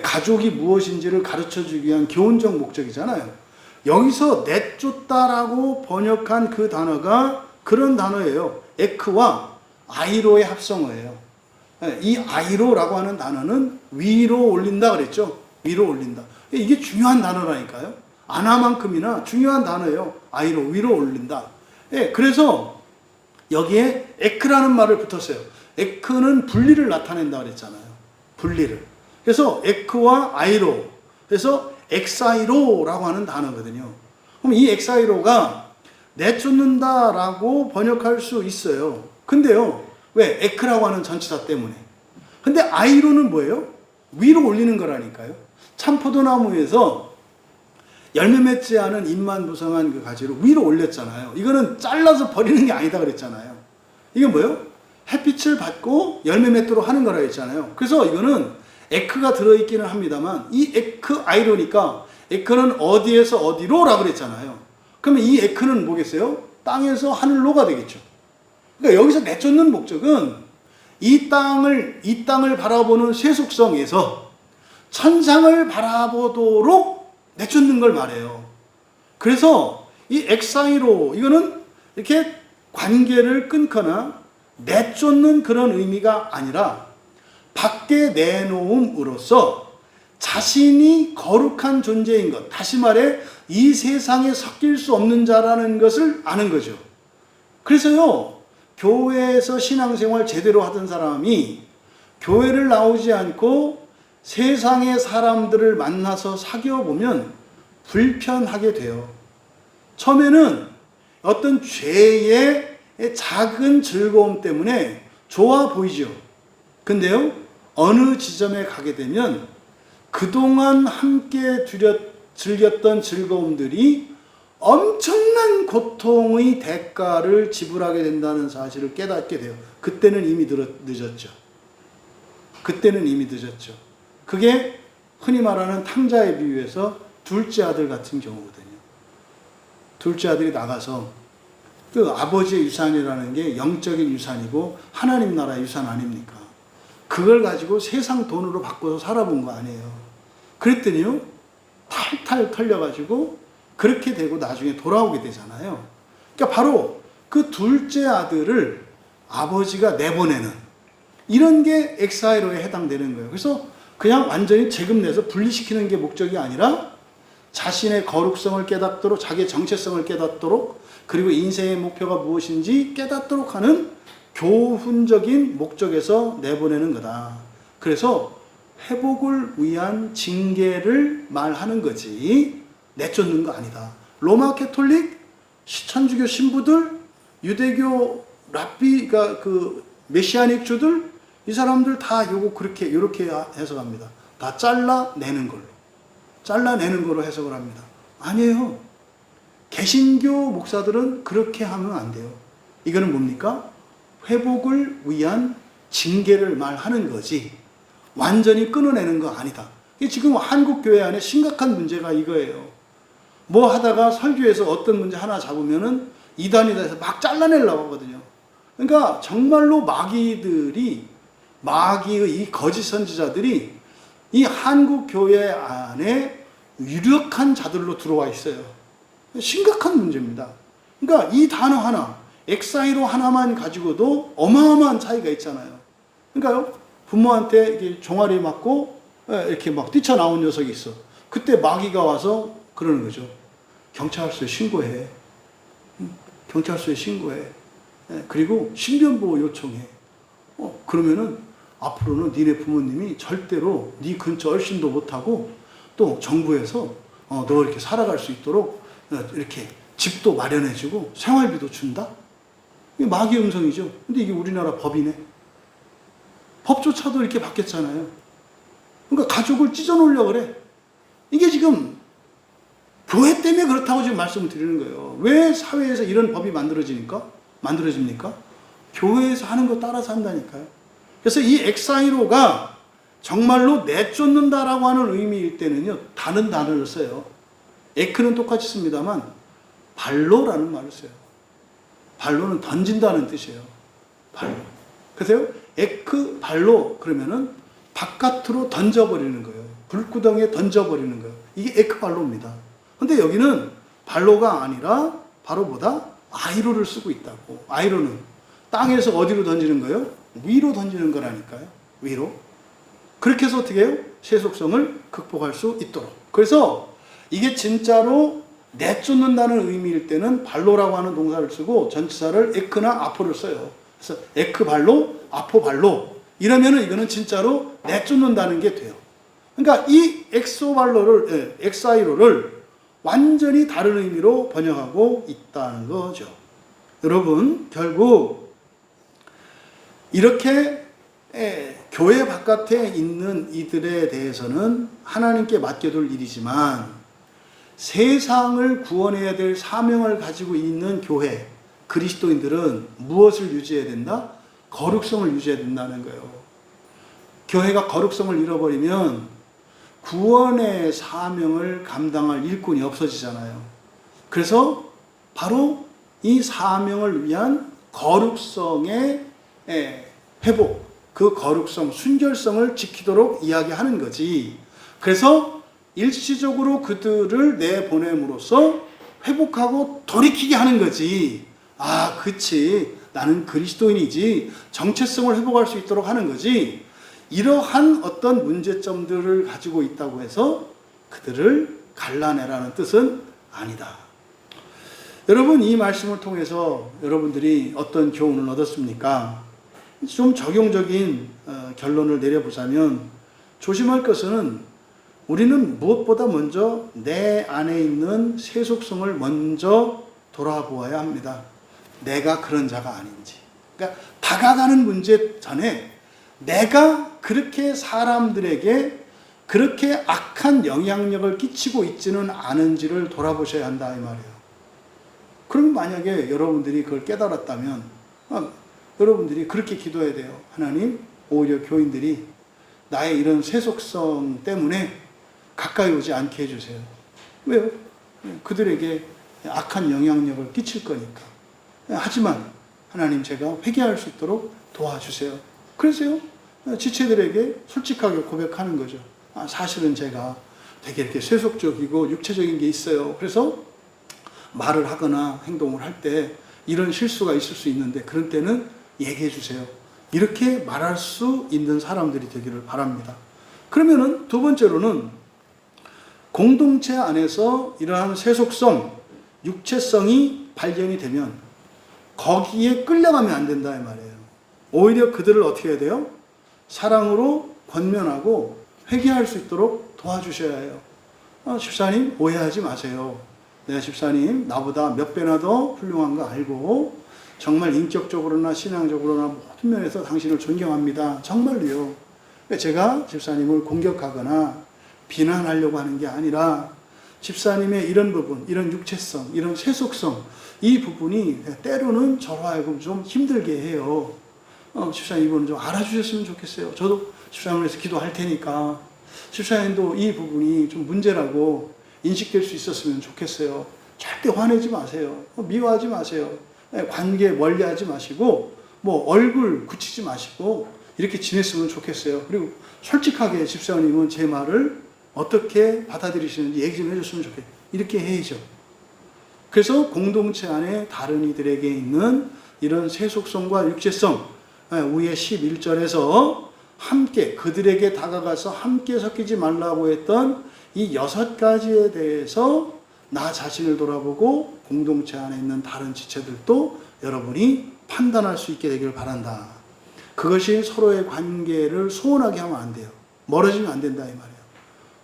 가족이 무엇인지를 가르쳐주기 위한 교훈적 목적이잖아요. 여기서 내쫓다라고 번역한 그 단어가 그런 단어예요. 에크와 아이로의 합성어예요. 이 아이로라고 하는 단어는 위로 올린다 그랬죠. 위로 올린다. 이게 중요한 단어라니까요. 아나만큼이나 중요한 단어예요. 아이로, 위로 올린다. 그래서 여기에 에크라는 말을 붙었어요. 에크는 분리를 나타낸다 그랬잖아요. 분리를. 그래서 에크와 아이로, 그래서 엑사이로라고 하는 단어거든요. 그럼 이 엑사이로가 내쫓는다라고 번역할 수 있어요. 근데요, 왜? 에크라고 하는 전치사 때문에. 근데 아이로는 뭐예요? 위로 올리는 거라니까요. 참포도나무에서 열매 맺지 않은 잎만 무성한 그 가지를 위로 올렸잖아요. 이거는 잘라서 버리는 게 아니다 그랬잖아요. 이게 뭐예요? 햇빛을 받고 열매 맺도록 하는 거라 했잖아요. 그래서 이거는 에크가 들어있기는 합니다만 이 에크 아이로니까 에크는 어디에서 어디로라고 그랬잖아요. 그러면 이 에크는 뭐겠어요? 땅에서 하늘로가 되겠죠. 그러니까 여기서 내쫓는 목적은 이 땅을 바라보는 세속성에서 천상을 바라보도록 내쫓는 걸 말해요. 그래서 이 엑사이로 이거는 이렇게 관계를 끊거나 내쫓는 그런 의미가 아니라 밖에 내놓음으로써 자신이 거룩한 존재인 것, 다시 말해 이 세상에 섞일 수 없는 자라는 것을 아는 거죠. 그래서요, 교회에서 신앙생활 제대로 하던 사람이 교회를 나오지 않고 세상의 사람들을 만나서 사귀어 보면 불편하게 돼요. 처음에는 어떤 죄의 작은 즐거움 때문에 좋아 보이죠. 근데요, 어느 지점에 가게 되면 그동안 함께 즐겼던 즐거움들이 엄청난 고통의 대가를 지불하게 된다는 사실을 깨닫게 돼요. 그때는 이미 늦었죠. 그때는 이미 늦었죠. 그게 흔히 말하는 탕자에 비유해서 둘째 아들 같은 경우거든요. 둘째 아들이 나가서 그 아버지의 유산이라는 게 영적인 유산이고 하나님 나라의 유산 아닙니까? 그걸 가지고 세상 돈으로 바꿔서 살아본 거 아니에요. 그랬더니요, 탈탈 털려가지고 그렇게 되고 나중에 돌아오게 되잖아요. 그러니까 바로 그 둘째 아들을 아버지가 내보내는 이런 게 엑사이로에 해당되는 거예요. 그래서 그냥 완전히 재금 내서 분리시키는 게 목적이 아니라 자신의 거룩성을 깨닫도록, 자기의 정체성을 깨닫도록, 그리고 인생의 목표가 무엇인지 깨닫도록 하는 교훈적인 목적에서 내보내는 거다. 그래서 회복을 위한 징계를 말하는 거지 내쫓는 거 아니다. 로마 캐톨릭, 천주교 신부들, 유대교 랍비가 그 메시아닉 주들, 이 사람들 다 요렇게 해석합니다. 다 잘라내는 걸로. 잘라내는 걸로 해석을 합니다. 아니에요. 개신교 목사들은 그렇게 하면 안 돼요. 이거는 뭡니까? 회복을 위한 징계를 말하는 거지 완전히 끊어내는 거 아니다. 이게 지금 한국 교회 안에 심각한 문제가 이거예요. 뭐 하다가 설교에서 어떤 문제 하나 잡으면은 이단이다 해서 막 잘라내려고 하거든요. 그러니까 정말로 마귀의 이 거짓 선지자들이 이 한국 교회 안에 유력한 자들로 들어와 있어요. 심각한 문제입니다. 그러니까 이 단어 하나, 엑사이로 하나만 가지고도 어마어마한 차이가 있잖아요. 그러니까요, 부모한테 이렇게 종아리 맞고 이렇게 막 뛰쳐나온 녀석이 있어. 그때 마귀가 와서 그러는 거죠. 경찰서에 신고해. 경찰서에 신고해. 그리고 신변보호 요청해. 그러면은 앞으로는 니네 부모님이 절대로 네 근처 얼씬도 못하고 또 정부에서 너 이렇게 살아갈 수 있도록 이렇게 집도 마련해주고 생활비도 준다? 이게 마귀 음성이죠. 근데 이게 우리나라 법이네. 법조차도 이렇게 바뀌었잖아요. 그러니까 가족을 찢어놓으려고 그래. 이게 지금 교회 때문에 그렇다고 지금 말씀을 드리는 거예요. 왜 사회에서 이런 법이 만들어집니까? 교회에서 하는 거 따라서 한다니까요. 그래서 이 엑사이로가 정말로 내쫓는다라고 하는 의미일 때는요, 다른 단어를 써요. 에크는 똑같이 씁니다만 발로라는 말을 써요. 발로는 던진다는 뜻이에요. 발로. 그래서요, 에크 발로 그러면은 바깥으로 던져버리는 거예요. 불구덩이에 던져버리는 거예요. 이게 에크 발로입니다. 근데 여기는 발로가 아니라 바로 뭐다? 아이로를 쓰고 있다고. 아이로는 땅에서 어디로 던지는 거예요? 위로 던지는 거라니까요. 위로. 그렇게 해서 어떻게 해요? 세속성을 극복할 수 있도록. 그래서 이게 진짜로 내쫓는다는 의미일 때는 발로라고 하는 동사를 쓰고 전치사를 에크나 아포를 써요. 그래서 에크 발로, 아포 발로 이러면은 이거는 진짜로 내쫓는다는 게 돼요. 그러니까 이 엑사이로를 완전히 다른 의미로 번역하고 있다는 거죠. 여러분, 결국 이렇게 교회 바깥에 있는 이들에 대해서는 하나님께 맡겨둘 일이지만 세상을 구원해야 될 사명을 가지고 있는 교회, 그리스도인들은 무엇을 유지해야 된다? 거룩성을 유지해야 된다는 거예요. 교회가 거룩성을 잃어버리면 구원의 사명을 감당할 일꾼이 없어지잖아요. 그래서 바로 이 사명을 위한 거룩성의 회복, 그 거룩성, 순결성을 지키도록 이야기하는 거지. 그래서 일시적으로 그들을 내보냄으로써 회복하고 돌이키게 하는 거지. 아, 그치. 나는 그리스도인이지. 정체성을 회복할 수 있도록 하는 거지. 이러한 어떤 문제점들을 가지고 있다고 해서 그들을 갈라내라는 뜻은 아니다. 여러분, 이 말씀을 통해서 여러분들이 어떤 교훈을 얻었습니까? 좀 적용적인 결론을 내려보자면, 조심할 것은 우리는 무엇보다 먼저 내 안에 있는 세속성을 먼저 돌아보아야 합니다. 내가 그런 자가 아닌지. 그러니까 다가가는 문제 전에 내가 그렇게 사람들에게 그렇게 악한 영향력을 끼치고 있지는 않은지를 돌아보셔야 한다, 이 말이에요. 그럼 만약에 여러분들이 그걸 깨달았다면 여러분들이 그렇게 기도해야 돼요. 하나님, 오히려 교인들이 나의 이런 세속성 때문에 가까이 오지 않게 해주세요. 왜요? 그들에게 악한 영향력을 끼칠 거니까. 하지만 하나님, 제가 회개할 수 있도록 도와주세요. 그래서요, 지체들에게 솔직하게 고백하는 거죠. 사실은 제가 되게 이렇게 세속적이고 육체적인 게 있어요. 그래서 말을 하거나 행동을 할 때 이런 실수가 있을 수 있는데 그런 때는 얘기해 주세요. 이렇게 말할 수 있는 사람들이 되기를 바랍니다. 그러면은 두 번째로는 공동체 안에서 이러한 세속성, 육체성이 발견이 되면 거기에 끌려가면 안 된다, 이 말이에요. 오히려 그들을 어떻게 해야 돼요? 사랑으로 권면하고 회개할 수 있도록 도와주셔야 해요. 집사님, 오해하지 마세요. 내가 집사님 나보다 몇 배나 더 훌륭한 거 알고 정말 인격적으로나 신앙적으로나 모든 면에서 당신을 존경합니다. 정말로요. 제가 집사님을 공격하거나 비난하려고 하는 게 아니라 집사님의 이런 부분, 이런 육체성, 이런 세속성, 이 부분이 때로는 저로 하여금 좀 힘들게 해요. 집사님 이거는 좀 알아주셨으면 좋겠어요. 저도 집사님을 위해서 기도할 테니까 집사님도 이 부분이 좀 문제라고 인식될 수 있었으면 좋겠어요. 절대 화내지 마세요. 미워하지 마세요. 관계 멀리하지 마시고 얼굴 굳히지 마시고 이렇게 지냈으면 좋겠어요. 그리고 솔직하게 집사님은 제 말을 어떻게 받아들이시는지 얘기 좀 해줬으면 좋겠어요. 이렇게 해야죠. 그래서 공동체 안에 다른 이들에게 있는 이런 세속성과 육체성, 위에 11절에서 함께 그들에게 다가가서 함께 섞이지 말라고 했던 이 6가지에 대해서 나 자신을 돌아보고 공동체 안에 있는 다른 지체들도 여러분이 판단할 수 있게 되기를 바란다. 그것이 서로의 관계를 소원하게 하면 안 돼요. 멀어지면 안 된다, 이 말이에요.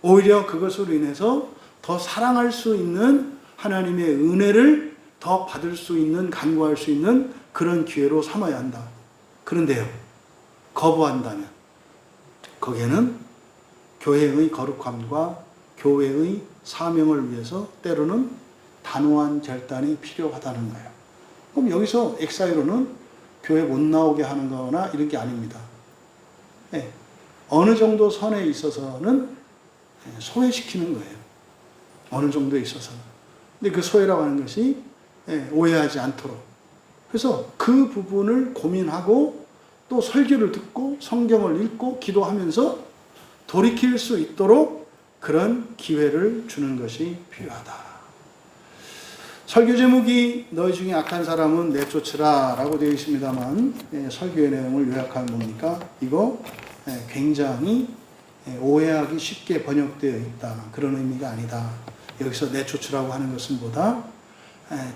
오히려 그것으로 인해서 더 사랑할 수 있는 하나님의 은혜를 더 받을 수 있는, 간구할 수 있는 그런 기회로 삼아야 한다. 그런데요, 거부한다면 거기에는 교회의 거룩함과 교회의 사명을 위해서 때로는 단호한 결단이 필요하다는 거예요. 그럼 여기서 엑사이로는 교회 못 나오게 하는 거나 이런 게 아닙니다. 어느 정도 선에 있어서는 소외시키는 거예요. 어느 정도에 있어서는. 근데 그 소외라고 하는 것이 오해하지 않도록. 그래서 그 부분을 고민하고 또 설교를 듣고 성경을 읽고 기도하면서 돌이킬 수 있도록 그런 기회를 주는 것이 필요하다. 설교 제목이 너희 중에 악한 사람은 내쫓으라 라고 되어 있습니다만 설교의 내용을 요약하면 뭡니까? 이거 굉장히 오해하기 쉽게 번역되어 있다. 그런 의미가 아니다. 여기서 내쫓으라고 하는 것은 보다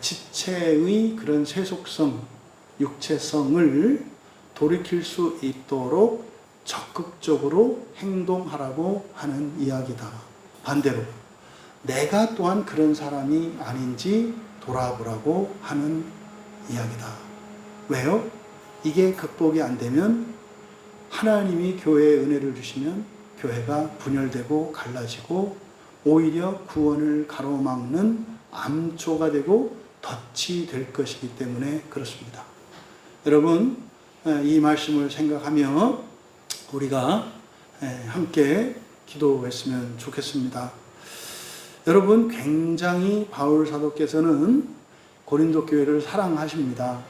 지체의 그런 세속성, 육체성을 돌이킬 수 있도록 적극적으로 행동하라고 하는 이야기다. 반대로 내가 또한 그런 사람이 아닌지 돌아보라고 하는 이야기다. 왜요? 이게 극복이 안 되면 하나님이 교회에 은혜를 주시면 교회가 분열되고 갈라지고 오히려 구원을 가로막는 암초가 되고 덫이 될 것이기 때문에 그렇습니다. 여러분, 이 말씀을 생각하며 우리가 함께 기도했으면 좋겠습니다. 여러분, 굉장히 바울 사도께서는 고린도 교회를 사랑하십니다.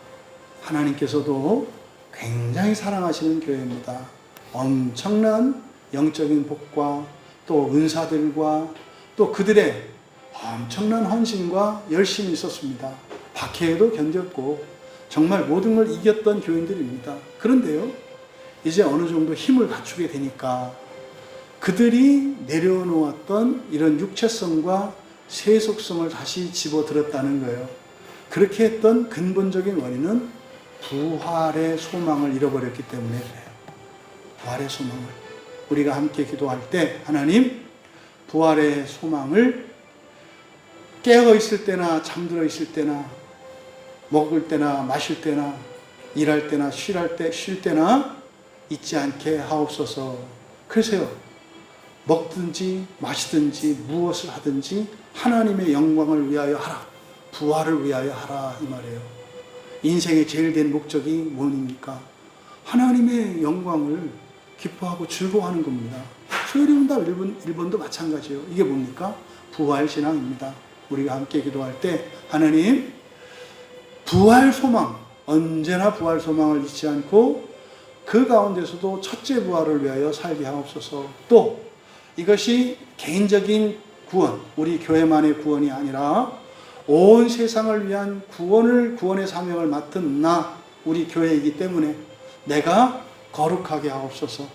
하나님께서도 굉장히 사랑하시는 교회입니다. 엄청난 영적인 복과 또 은사들과 또 그들의 엄청난 헌신과 열심이 있었습니다. 박해에도 견뎠고 정말 모든 걸 이겼던 교인들입니다. 그런데요, 이제 어느 정도 힘을 갖추게 되니까 그들이 내려놓았던 이런 육체성과 세속성을 다시 집어들었다는 거예요. 그렇게 했던 근본적인 원인은 부활의 소망을 잃어버렸기 때문에 그래요. 부활의 소망을. 우리가 함께 기도할 때 하나님, 부활의 소망을 깨어 있을 때나 잠들어 있을 때나 먹을 때나 마실 때나 일할 때나 쉴 때나 잊지 않게 하옵소서. 그러세요. 먹든지 마시든지 무엇을 하든지 하나님의 영광을 위하여 하라. 부활을 위하여 하라 이 말이에요. 인생의 제일 된 목적이 뭐입니까? 하나님의 영광을 기뻐하고 즐거워하는 겁니다. 소요리문답 1번도 마찬가지예요. 이게 뭡니까? 부활신앙입니다. 우리가 함께 기도할 때 하나님, 부활 소망, 언제나 부활 소망을 잊지 않고 그 가운데서도 첫째 부활을 위하여 살게 하옵소서. 또 이것이 개인적인 구원, 우리 교회만의 구원이 아니라 온 세상을 위한 구원의 사명을 맡은 우리 교회이기 때문에 내가 거룩하게 하옵소서.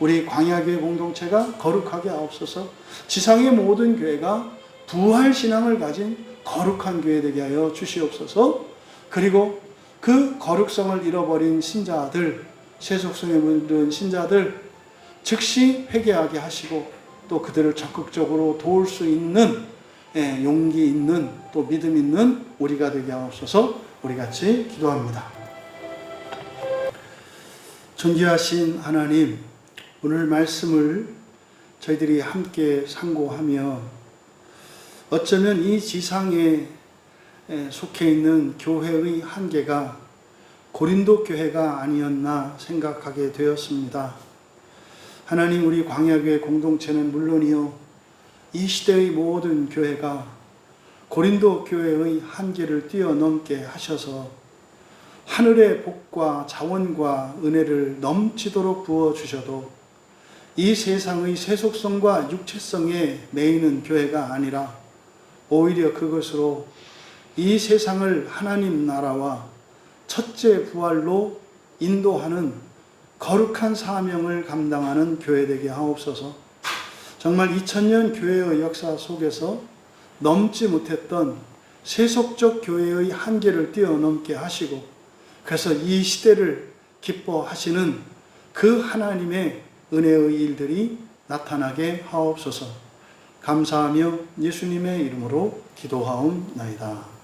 우리 광야교회 공동체가 거룩하게 하옵소서. 지상의 모든 교회가 부활신앙을 가진 거룩한 교회 되게 하여 주시옵소서. 그리고 그 거룩성을 잃어버린 신자들, 세속성에 물든 신자들 즉시 회개하게 하시고 또 그들을 적극적으로 도울 수 있는 용기 있는 또 믿음 있는 우리가 되게 하옵소서. 우리 같이 기도합니다. 존귀하신 하나님, 오늘 말씀을 저희들이 함께 상고하며 어쩌면 이 지상에 속해 있는 교회의 한계가 고린도 교회가 아니었나 생각하게 되었습니다. 하나님, 우리 광야교회 공동체는 물론이요, 이 시대의 모든 교회가 고린도 교회의 한계를 뛰어넘게 하셔서 하늘의 복과 자원과 은혜를 넘치도록 부어주셔도 이 세상의 세속성과 육체성에 매이는 교회가 아니라 오히려 그것으로 이 세상을 하나님 나라와 첫째 부활로 인도하는 거룩한 사명을 감당하는 교회 되게 하옵소서. 정말 2000년 교회의 역사 속에서 넘지 못했던 세속적 교회의 한계를 뛰어넘게 하시고 그래서 이 시대를 기뻐하시는 그 하나님의 은혜의 일들이 나타나게 하옵소서. 감사하며 예수님의 이름으로 기도하옵나이다.